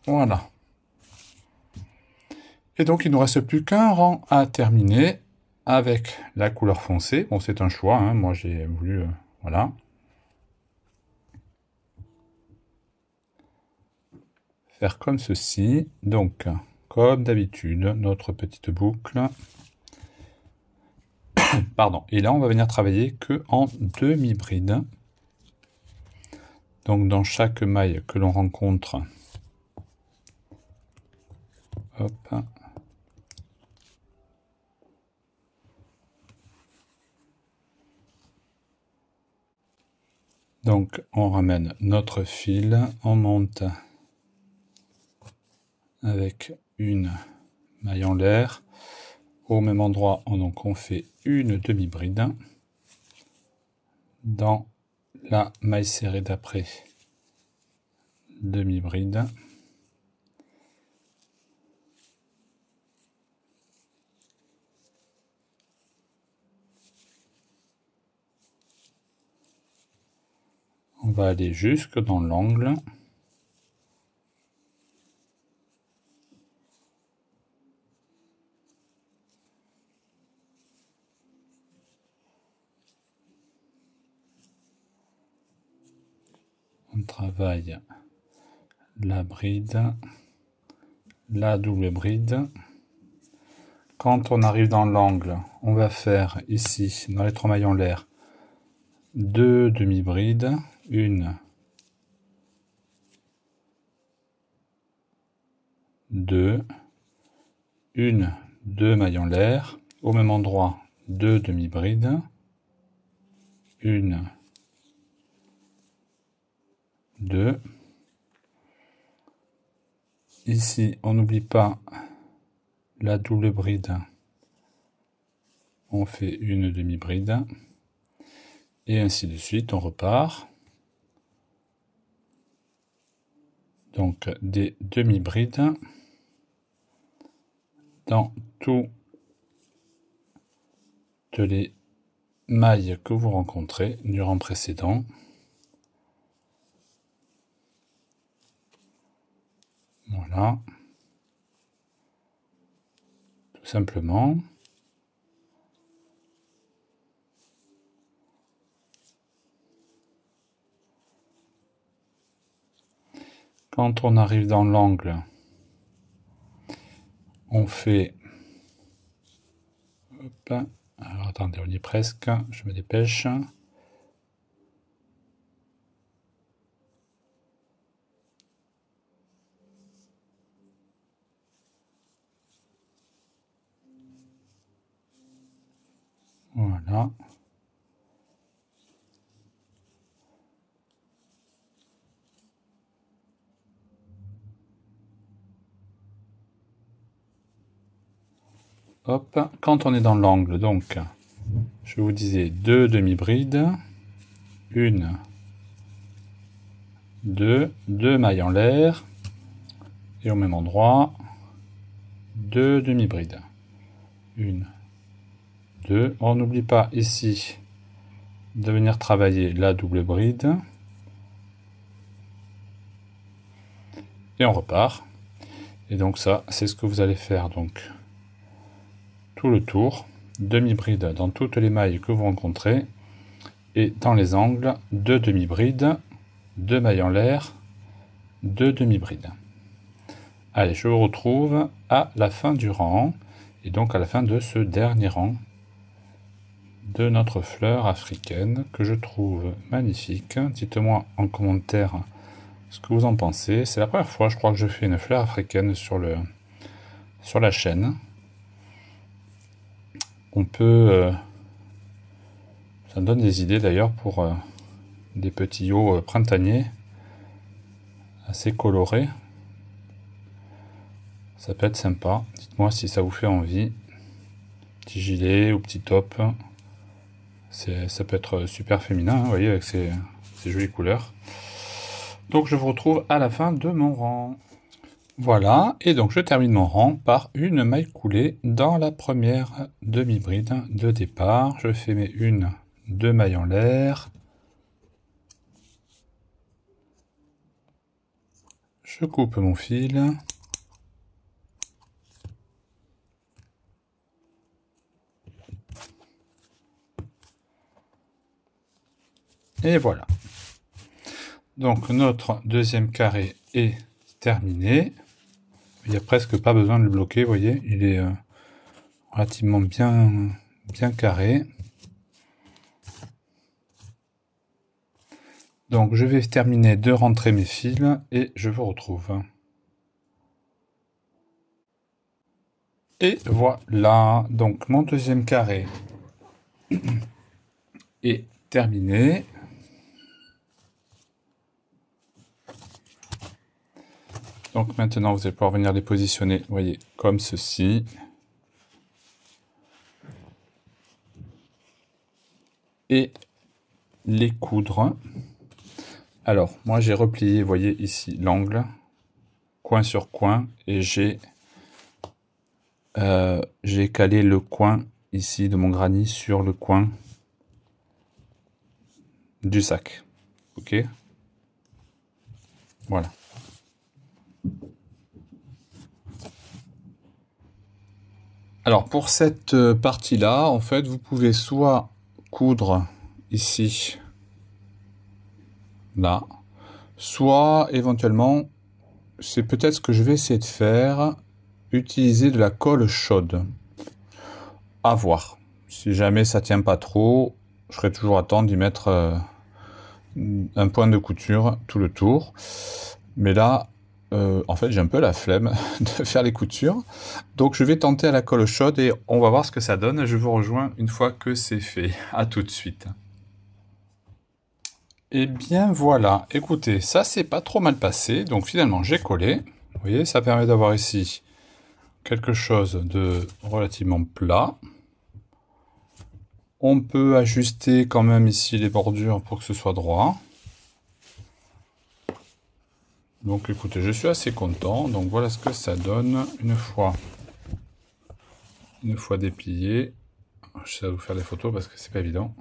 Voilà. Et donc il ne nous reste plus qu'un rang à terminer avec la couleur foncée. Bon, c'est un choix, hein. Moi j'ai voulu... voilà. Faire comme ceci. Donc, comme d'habitude, notre petite boucle. Pardon. Et là, on va venir travailler que en demi-bride. Donc, dans chaque maille que l'on rencontre, hop. Donc, on ramène notre fil, on monte avec une maille en l'air. Au même endroit, on fait une demi-bride. Dans la maille serrée d'après, demi-bride. On va aller jusque dans l'angle. On travaille la bride, la double bride. Quand on arrive dans l'angle, on va faire ici, dans les 3 mailles en l'air, 2 demi-brides, une, 2, une, 2 mailles en l'air, au même endroit, 2 demi-brides, une, 2. Ici, on n'oublie pas la double bride. On fait une demi-bride. Et ainsi de suite, on repart. Donc, des demi-brides dans toutes les mailles que vous rencontrez du rang précédent. Voilà. Tout simplement. Quand on arrive dans l'angle, on fait... Hop. Alors attendez, on y est presque, je me dépêche. Voilà. Hop, quand on est dans l'angle, donc, je vous disais 2 demi-brides, une, 2, 2 mailles en l'air, et au même endroit, 2 demi-brides, une, 2. On n'oublie pas ici de venir travailler la double bride, et on repart. Et donc ça, c'est ce que vous allez faire donc tout le tour, demi-bride dans toutes les mailles que vous rencontrez, et dans les angles, 2 demi-brides, 2 mailles en l'air, 2 demi-brides. Allez, je vous retrouve à la fin du rang, et donc à la fin de ce dernier rang de notre fleur africaine, que je trouve magnifique. Dites-moi en commentaire ce que vous en pensez. C'est la première fois, je crois, que je fais une fleur africaine sur la chaîne. On peut... ça me donne des idées d'ailleurs pour des petits hauts printaniers assez colorés. Ça peut être sympa. Dites-moi si ça vous fait envie. Petit gilet ou petit top. Ça peut être super féminin, hein, vous voyez, avec ces jolies couleurs. Donc je vous retrouve à la fin de mon rang. Voilà, et donc je termine mon rang par une maille coulée dans la première demi-bride de départ. Je fais mes 2 mailles en l'air. Je coupe mon fil. Et voilà. Donc notre deuxième carré est terminé. Il n'y a presque pas besoin de le bloquer, vous voyez, il est relativement bien carré. Donc je vais terminer de rentrer mes fils et je vous retrouve. Et voilà, donc mon deuxième carré est terminé. Donc maintenant, vous allez pouvoir venir les positionner, vous voyez, comme ceci. Et les coudre. Alors, moi j'ai replié, vous voyez ici, l'angle, coin sur coin, et j'ai calé le coin ici de mon granit sur le coin du sac. Ok? Voilà. Alors pour cette partie-là, en fait, vous pouvez soit coudre ici, là, soit éventuellement, c'est peut-être ce que je vais essayer de faire, utiliser de la colle chaude. À voir. Si jamais ça tient pas trop, je serai toujours à temps d'y mettre un point de couture tout le tour. Mais là, en fait, j'ai un peu la flemme de faire les coutures. Donc, je vais tenter à la colle chaude et on va voir ce que ça donne. Je vous rejoins une fois que c'est fait. À tout de suite. Et bien voilà. Écoutez, ça s'est pas trop mal passé. Donc, finalement, j'ai collé. Vous voyez, ça permet d'avoir ici quelque chose de relativement plat. On peut ajuster quand même ici les bordures pour que ce soit droit. Donc écoutez, je suis assez content. Donc voilà ce que ça donne une fois déplié. Je sais vous faire des photos parce que c'est pas évident.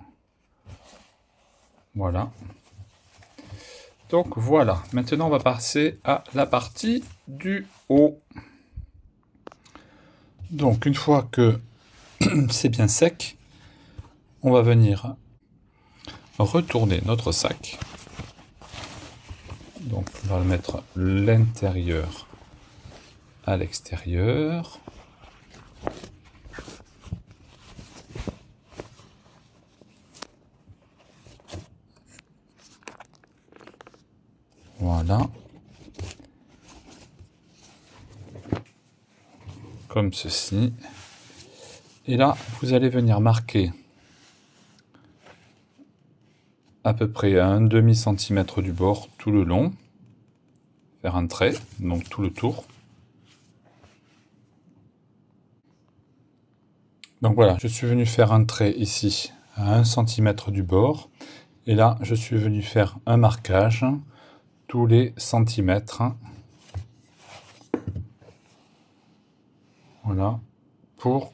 Voilà. Donc voilà. Maintenant on va passer à la partie du haut. Donc une fois que c'est bien sec, on va venir retourner notre sac. Donc on va le mettre l'intérieur à l'extérieur. Voilà. Comme ceci. Et là, vous allez venir marquer à peu près à 1/2 centimètre du bord tout le long. Faire un trait, donc tout le tour. Donc voilà, je suis venu faire un trait ici à 1 centimètre du bord. Et là, je suis venu faire un marquage tous les centimètres. Voilà, pour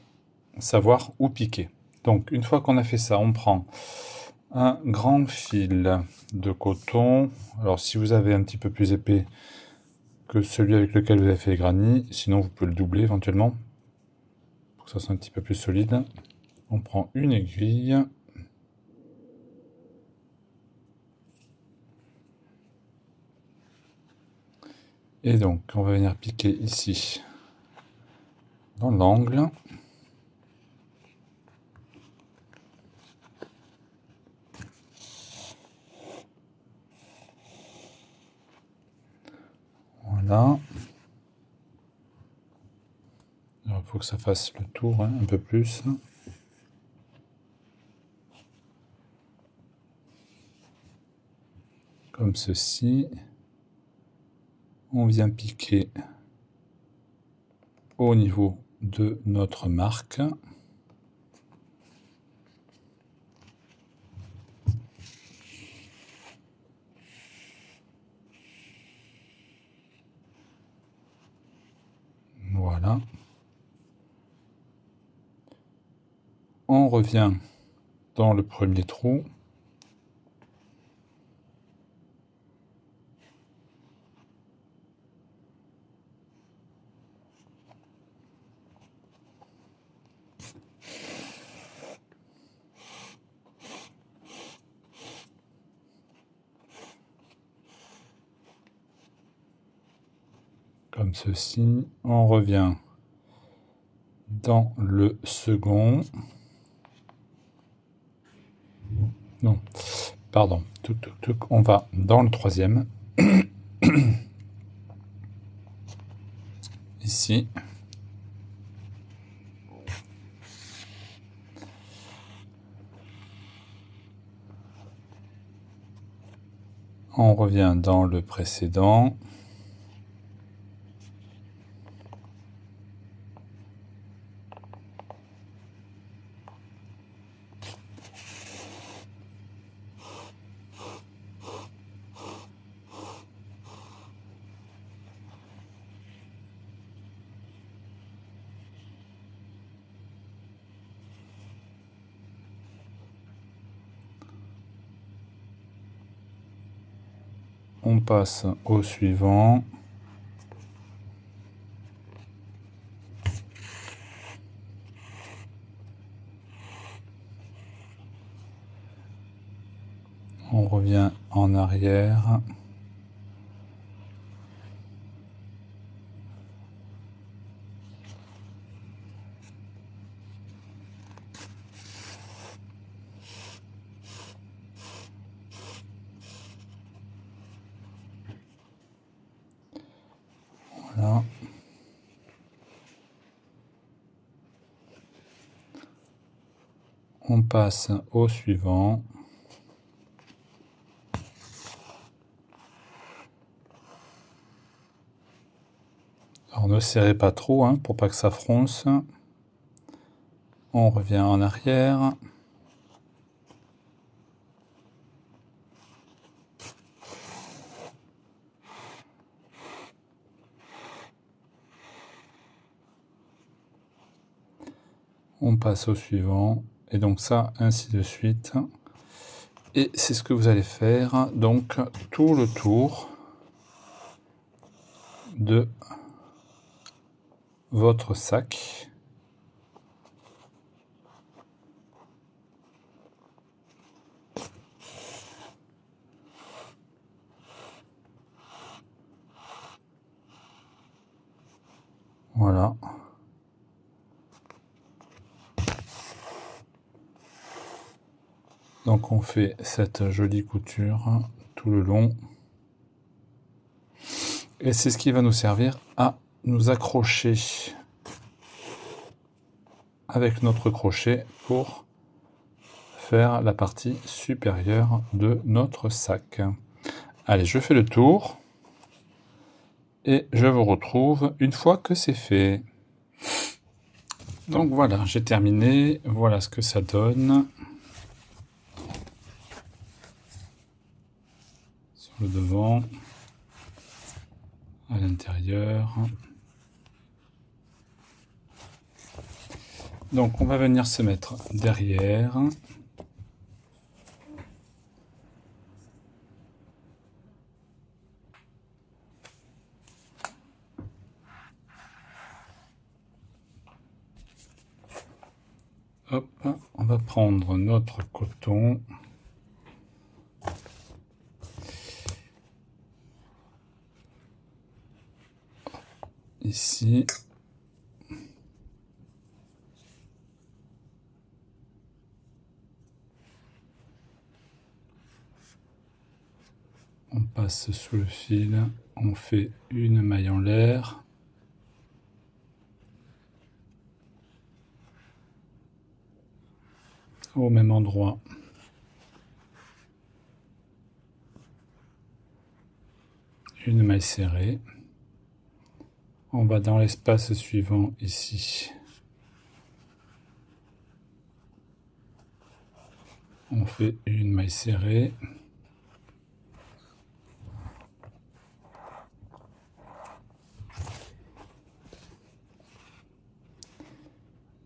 savoir où piquer. Donc une fois qu'on a fait ça, on prend un grand fil de coton. Alors si vous avez un petit peu plus épais que celui avec lequel vous avez fait les granits, sinon vous pouvez le doubler éventuellement pour que ça soit un petit peu plus solide. On prend une aiguille. Et donc, on va venir piquer ici, dans l'angle. Voilà. Alors, il faut que ça fasse le tour, hein, un peu plus. Comme ceci. On vient piquer au niveau de notre marque. Voilà. On revient dans le premier trou. Comme ceci. On revient dans le second. Non, pardon. On va dans le troisième. Ici. On revient dans le précédent. On passe au suivant. On revient en arrière. Voilà. On passe au suivant. Alors ne serrez pas trop hein, pour pas que ça fronce. On revient en arrière. On passe au suivant. Et donc ça, ainsi de suite. Et c'est ce que vous allez faire, donc, tout le tour de votre sac. Voilà. Donc on fait cette jolie couture tout le long. Et c'est ce qui va nous servir à nous accrocher avec notre crochet pour faire la partie supérieure de notre sac. Allez, je fais le tour et je vous retrouve une fois que c'est fait. Donc voilà, j'ai terminé. Voilà ce que ça donne. Sur le devant, à l'intérieur. Donc on va venir se mettre derrière. hop, on va prendre notre coton. Ici. On passe sous le fil, on fait une maille en l'air. Au même endroit. Une maille serrée. On va dans l'espace suivant ici. On fait une maille serrée.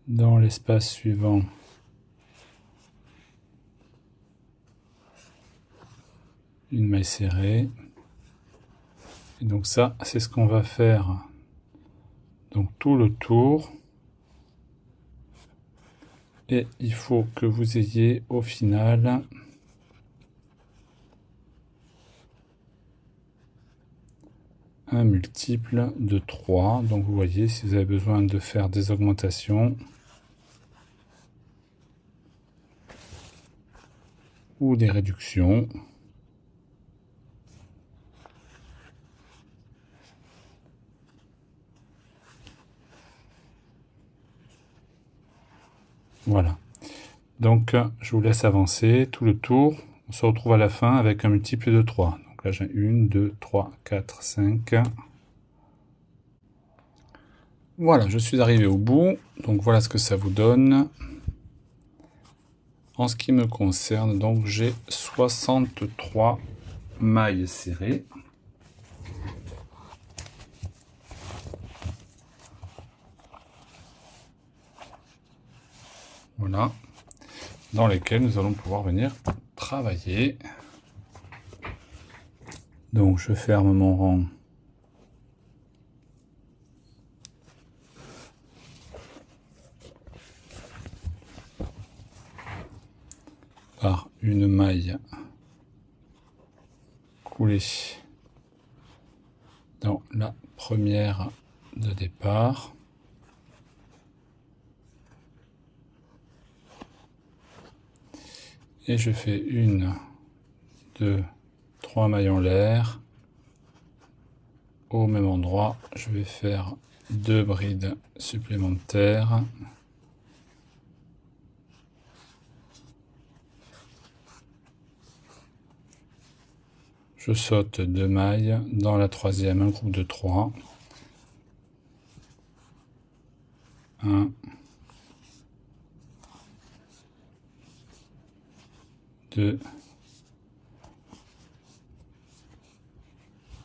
Dans l'espace suivant, une maille serrée. Et donc ça, c'est ce qu'on va faire donc tout le tour. Et il faut que vous ayez au final un multiple de 3. Donc vous voyez, si vous avez besoin de faire des augmentations ou des réductions, voilà. Donc je vous laisse avancer tout le tour. On se retrouve à la fin avec un multiple de 3. Donc là j'ai 1, 2, 3, 4, 5. Voilà, je suis arrivé au bout. Donc voilà ce que ça vous donne. En ce qui me concerne, donc j'ai 63 mailles serrées. Voilà, dans lesquelles nous allons pouvoir venir travailler. Donc je ferme mon rang. Par une maille coulée dans la première de départ. Et je fais 1, 2, 3 mailles en l'air. Au même endroit, je vais faire 2 brides supplémentaires. Je saute 2 mailles, dans la troisième un groupe de 3. 1, 2,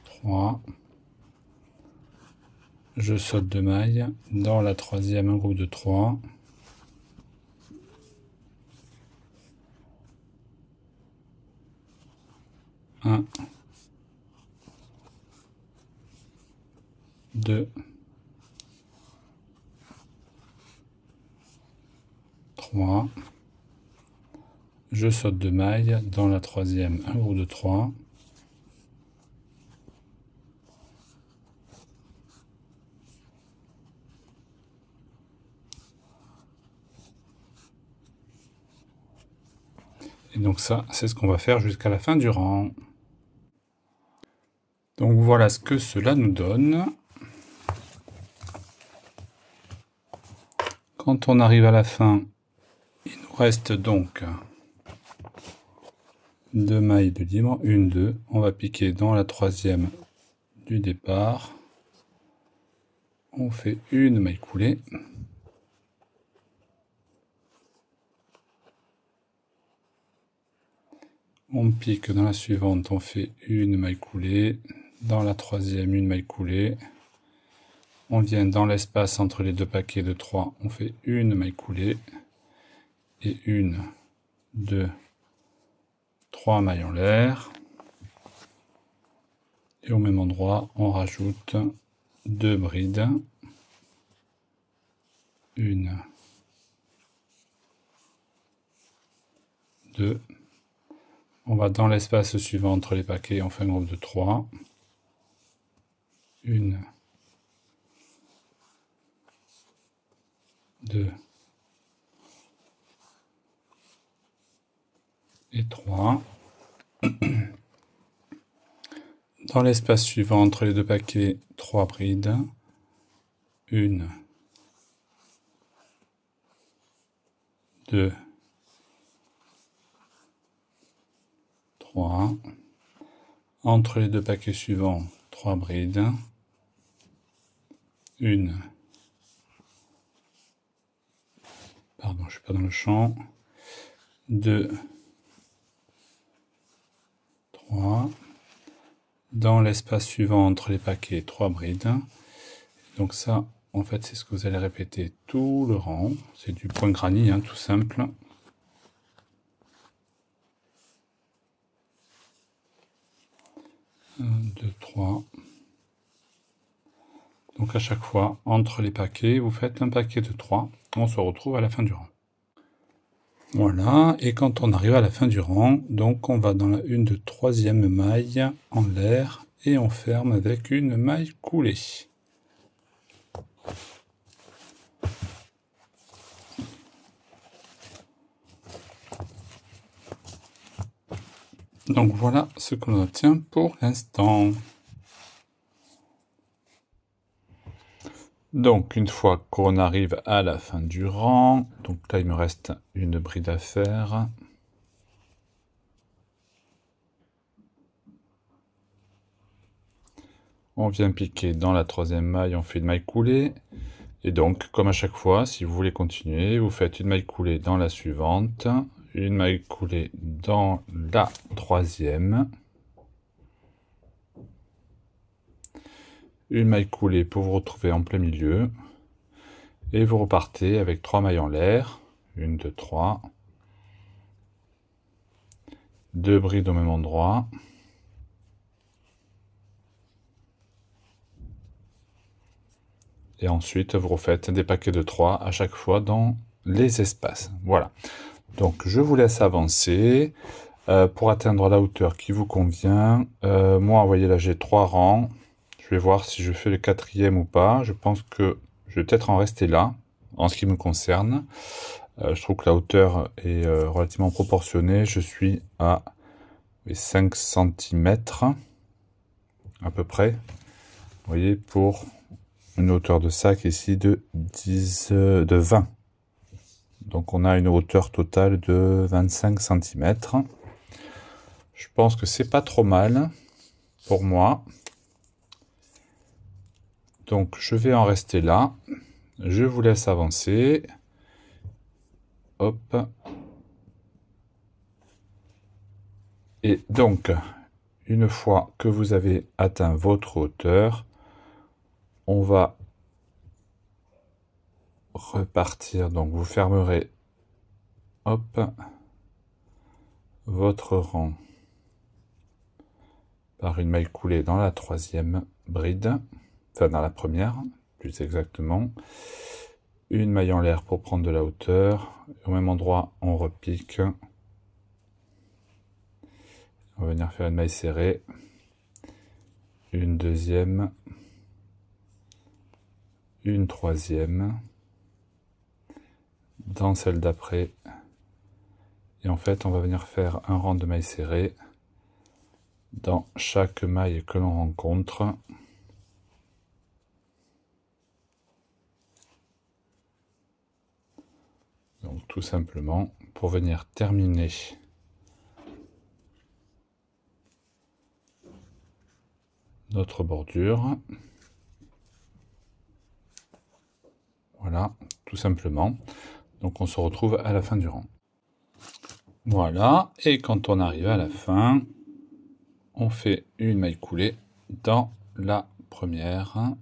3. Je saute 2 mailles, dans la troisième un groupe de 3. 1, 2, 3. Je saute 2 mailles, dans la troisième un groupe de 3. Et donc ça, c'est ce qu'on va faire jusqu'à la fin du rang. Donc voilà ce que cela nous donne. Quand on arrive à la fin, il nous reste donc 2 mailles de libre, 1, 2. On va piquer dans la troisième du départ. On fait une maille coulée. On pique dans la suivante, on fait une maille coulée. Dans la troisième, une maille coulée. On vient dans l'espace entre les deux paquets de 3, on fait une maille coulée. Et 1, 2, 3 mailles en l'air. Et au même endroit, on rajoute 2 brides. 1, 2. On va dans l'espace suivant entre les paquets, on fait un groupe de 3. 1, 2 et 3. Dans l'espace suivant entre les deux paquets, 3 brides. 1, 2, 3. Entre les deux paquets suivants, 3 brides. 1. Pardon, je suis pas dans le champ. 2, 3. Dans l'espace suivant entre les paquets, 3 brides. Donc ça, en fait, c'est ce que vous allez répéter tout le rang. C'est du point granny, hein, tout simple. 1, 2, 3. Donc à chaque fois, entre les paquets, vous faites un paquet de 3. On se retrouve à la fin du rang. Voilà, et quand on arrive à la fin du rang, donc on va dans la une de troisième maille en l'air et on ferme avec une maille coulée. Donc voilà ce que l'on obtient pour l'instant. Donc une fois qu'on arrive à la fin du rang, donc là il me reste une bride à faire. On vient piquer dans la troisième maille, on fait une maille coulée. Et donc, comme à chaque fois, si vous voulez continuer, vous faites une maille coulée dans la suivante, une maille coulée dans la troisième, une maille coulée pour vous retrouver en plein milieu, et vous repartez avec 3 mailles en l'air, 1, 2, 3, 2 brides au même endroit, et ensuite vous refaites des paquets de 3 à chaque fois dans les espaces. Voilà. Donc je vous laisse avancer pour atteindre la hauteur qui vous convient. Moi, vous voyez là, j'ai 3 rangs. Je vais voir si je fais le 4e ou pas. Je pense que je vais peut-être en rester là, en ce qui me concerne. Je trouve que la hauteur est relativement proportionnée. Je suis à 5 cm à peu près. Vous voyez, pour une hauteur de sac ici de 20. Donc on a une hauteur totale de 25 cm. Je pense que c'est pas trop mal pour moi. Donc je vais en rester là. Je vous laisse avancer. Hop. Et donc, une fois que vous avez atteint votre hauteur, on va repartir. Donc vous fermerez, hop, votre rang par une maille coulée dans la troisième bride, enfin dans la première, plus exactement. Une maille en l'air pour prendre de la hauteur. Au même endroit, on repique. On va venir faire une maille serrée. Une deuxième. Une troisième. Dans celle d'après. Et en fait, on va venir faire un rang de mailles serrées dans chaque maille que l'on rencontre. Donc tout simplement pour venir terminer notre bordure. Voilà, tout simplement. Donc on se retrouve à la fin du rang. Voilà, et quand on arrive à la fin, on fait une maille coulée dans la première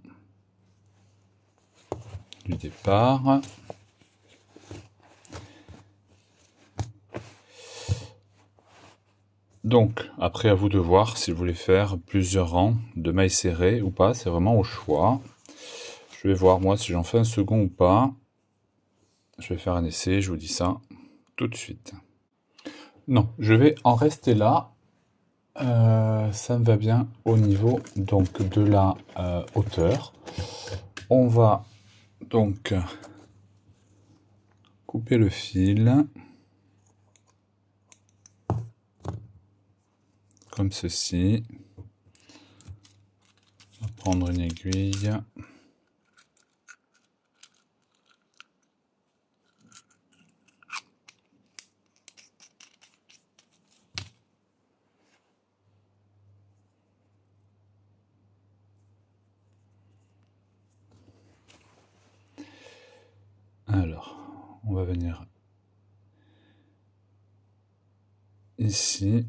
du départ. Donc, après à vous de voir si vous voulez faire plusieurs rangs de mailles serrées ou pas, c'est vraiment au choix. Je vais voir moi si j'en fais un second ou pas. Je vais faire un essai, je vous dis ça tout de suite. Non, je vais en rester là. Ça me va bien au niveau donc de la hauteur. On va donc couper le fil comme ceci. On va prendre une aiguille. Alors, on va venir ici.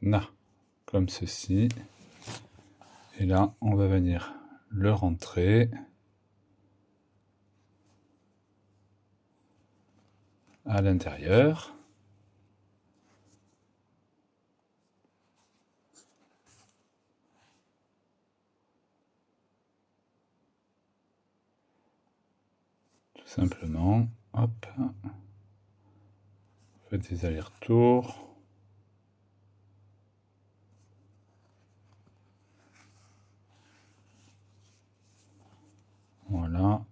Là, comme ceci. Et là, on va venir le rentrer à l'intérieur. Tout simplement, hop. Faites des allers-retours. Voilà.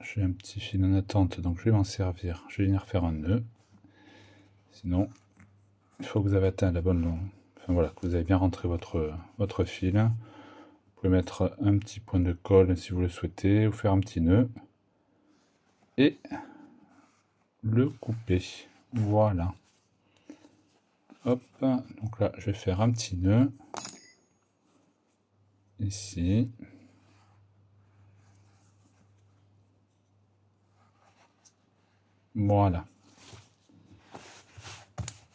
J'ai un petit fil en attente, donc je vais m'en servir. Je vais venir faire un nœud. Sinon, il faut que vous avez atteint la bonne longueur. Enfin voilà, que vous avez bien rentré votre fil. Vous pouvez mettre un petit point de colle si vous le souhaitez, ou faire un petit nœud. Et le couper. Voilà. Hop, donc là, je vais faire un petit nœud. Ici. Voilà.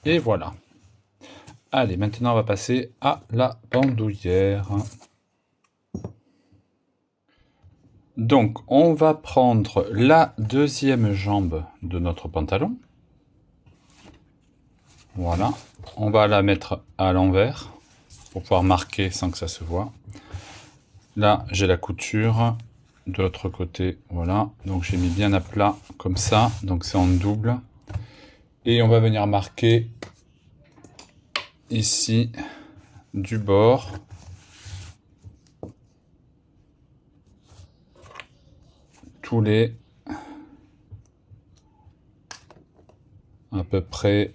Et voilà. Allez, maintenant on va passer à la bandoulière. Donc, on va prendre la deuxième jambe de notre pantalon. Voilà. On va la mettre à l'envers pour pouvoir marquer sans que ça se voit. Là, j'ai la couture. De l'autre côté, voilà. Donc, j'ai mis bien à plat comme ça. Donc, c'est en double. Et on va venir marquer ici du bord. Tous les à peu près,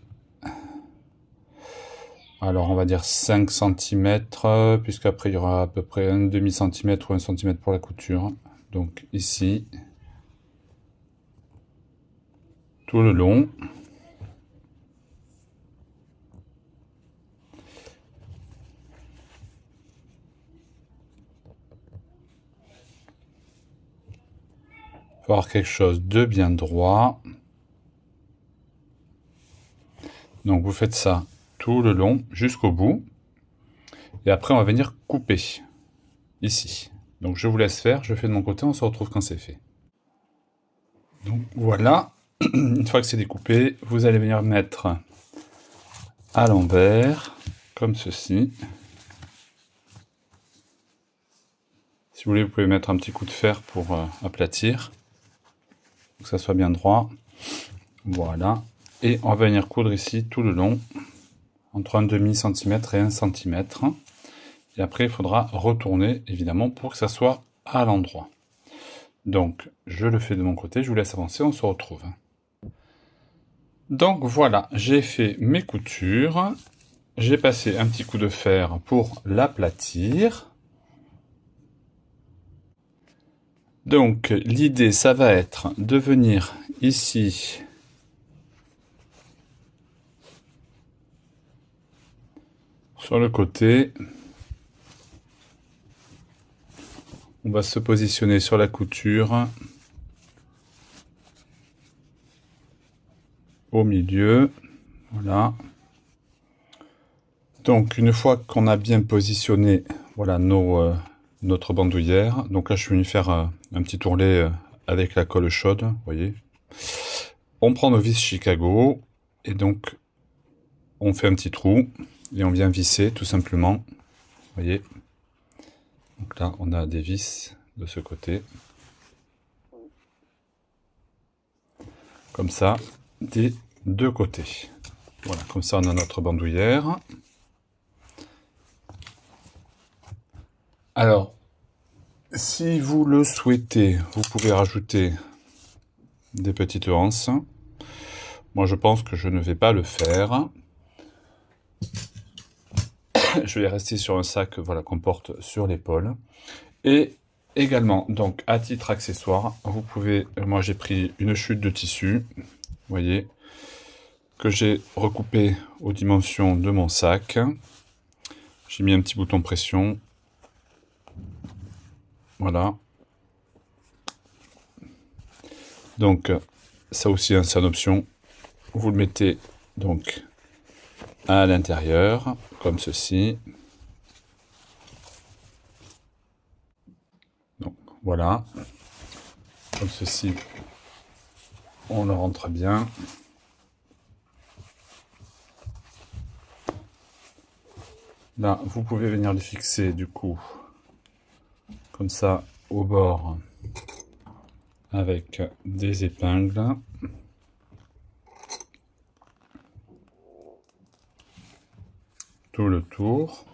alors on va dire 5 cm, puisqu'après il y aura à peu près un demi-centimètre ou 1 cm pour la couture. Donc ici, tout le long. Il faut avoir quelque chose de bien droit. Donc vous faites ça tout le long jusqu'au bout. Et après on va venir couper ici. Donc je vous laisse faire, je fais de mon côté, on se retrouve quand c'est fait. Donc voilà, une fois que c'est découpé, vous allez venir mettre à l'envers, comme ceci. Si vous voulez, vous pouvez mettre un petit coup de fer pour aplatir, pour que ça soit bien droit. Voilà. Et on va venir coudre ici tout le long, entre un demi-centimètre et 1 cm. Et après, il faudra retourner, évidemment, pour que ça soit à l'endroit. Donc, je le fais de mon côté, je vous laisse avancer, on se retrouve. Donc voilà, j'ai fait mes coutures. J'ai passé un petit coup de fer pour l'aplatir. Donc, l'idée, ça va être de venir ici sur le côté. On va se positionner sur la couture. Au milieu. Voilà. Donc, une fois qu'on a bien positionné, voilà, nos notre bandoulière. Donc là, je suis venu faire un petit tourlet avec la colle chaude, vous voyez. On prend nos vis Chicago et donc on fait un petit trou et on vient visser tout simplement, vous voyez. Donc là, on a des vis de ce côté. Comme ça, des deux côtés. Voilà, comme ça on a notre bandoulière. Alors, si vous le souhaitez, vous pouvez rajouter des petites anses. Moi, je pense que je ne vais pas le faire. Je vais rester sur un sac, voilà, qu'on porte sur l'épaule. Et également, donc à titre accessoire, vous pouvez, moi j'ai pris une chute de tissu, vous voyez, que j'ai recoupé aux dimensions de mon sac. J'ai mis un petit bouton pression. Voilà. Donc, ça aussi, hein, c'est une option. Vous le mettez donc à l'intérieur, comme ceci. Donc, voilà. Comme ceci, on le rentre bien. Là, vous pouvez venir le fixer du coup, comme ça, au bord, avec des épingles. Tout le tour.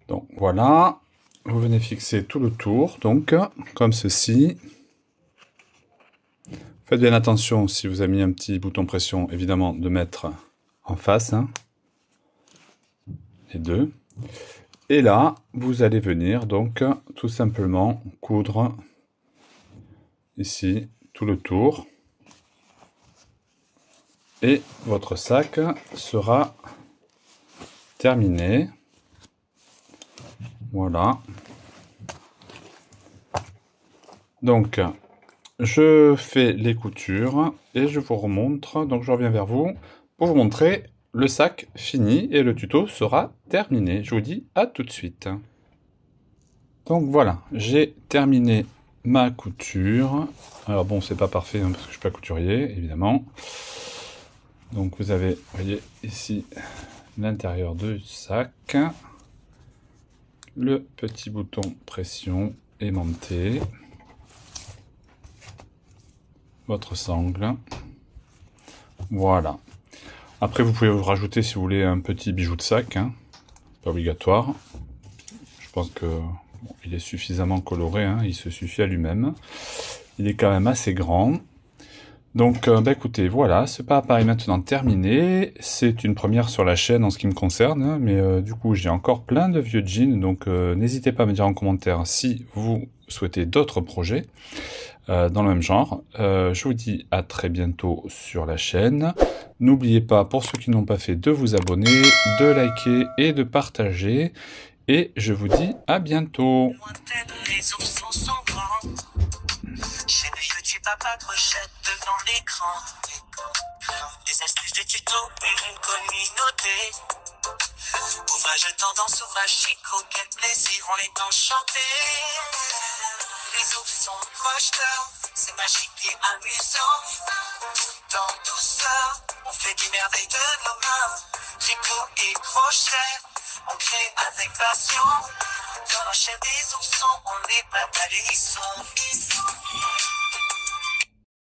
Donc voilà, vous venez fixer tout le tour, donc comme ceci. Faites bien attention, si vous avez mis un petit bouton pression, évidemment, de mettre en face, hein, les deux. Et là, vous allez venir donc tout simplement coudre ici tout le tour. Et votre sac sera terminé. Voilà. Donc, je fais les coutures et je vous remontre. Donc, je reviens vers vous pour vous montrer le sac fini et le tuto sera terminé. Je vous dis à tout de suite. Donc voilà, j'ai terminé ma couture. Alors bon, c'est pas parfait hein, parce que je suis pas couturier, évidemment. Donc vous avez, voyez ici, l'intérieur du sac. Le petit bouton pression aimanté. Votre sangle. Voilà. Après, vous pouvez vous rajouter, si vous voulez, un petit bijou de sac. Hein. Pas obligatoire. Je pense que bon, il est suffisamment coloré. Hein. Il se suffit à lui-même. Il est quand même assez grand. Donc, bah, écoutez, voilà. Ce pas est maintenant terminé. C'est une première sur la chaîne en ce qui me concerne. Hein, mais du coup, j'ai encore plein de vieux jeans. Donc, n'hésitez pas à me dire en commentaire si vous souhaitez d'autres projets. Dans le même genre. Je vous dis à très bientôt sur la chaîne. N'oubliez pas, pour ceux qui n'ont pas fait, de vous abonner, de liker et de partager. Et je vous dis à bientôt. Les ours sont grands. Chaîne YouTube à pas crochette devant l'écran. Des astuces de tuto et une communauté. Ouvrage tendance, ouvrage chico, quel plaisir, on est enchanté. Les ours sont proches d'or, c'est magique et amusant. Dans douceur, on fait des merveilles de nos mains. Tricot et crochet, on crée avec passion. Dans la chair des oursons, on n'est pas des hérissons.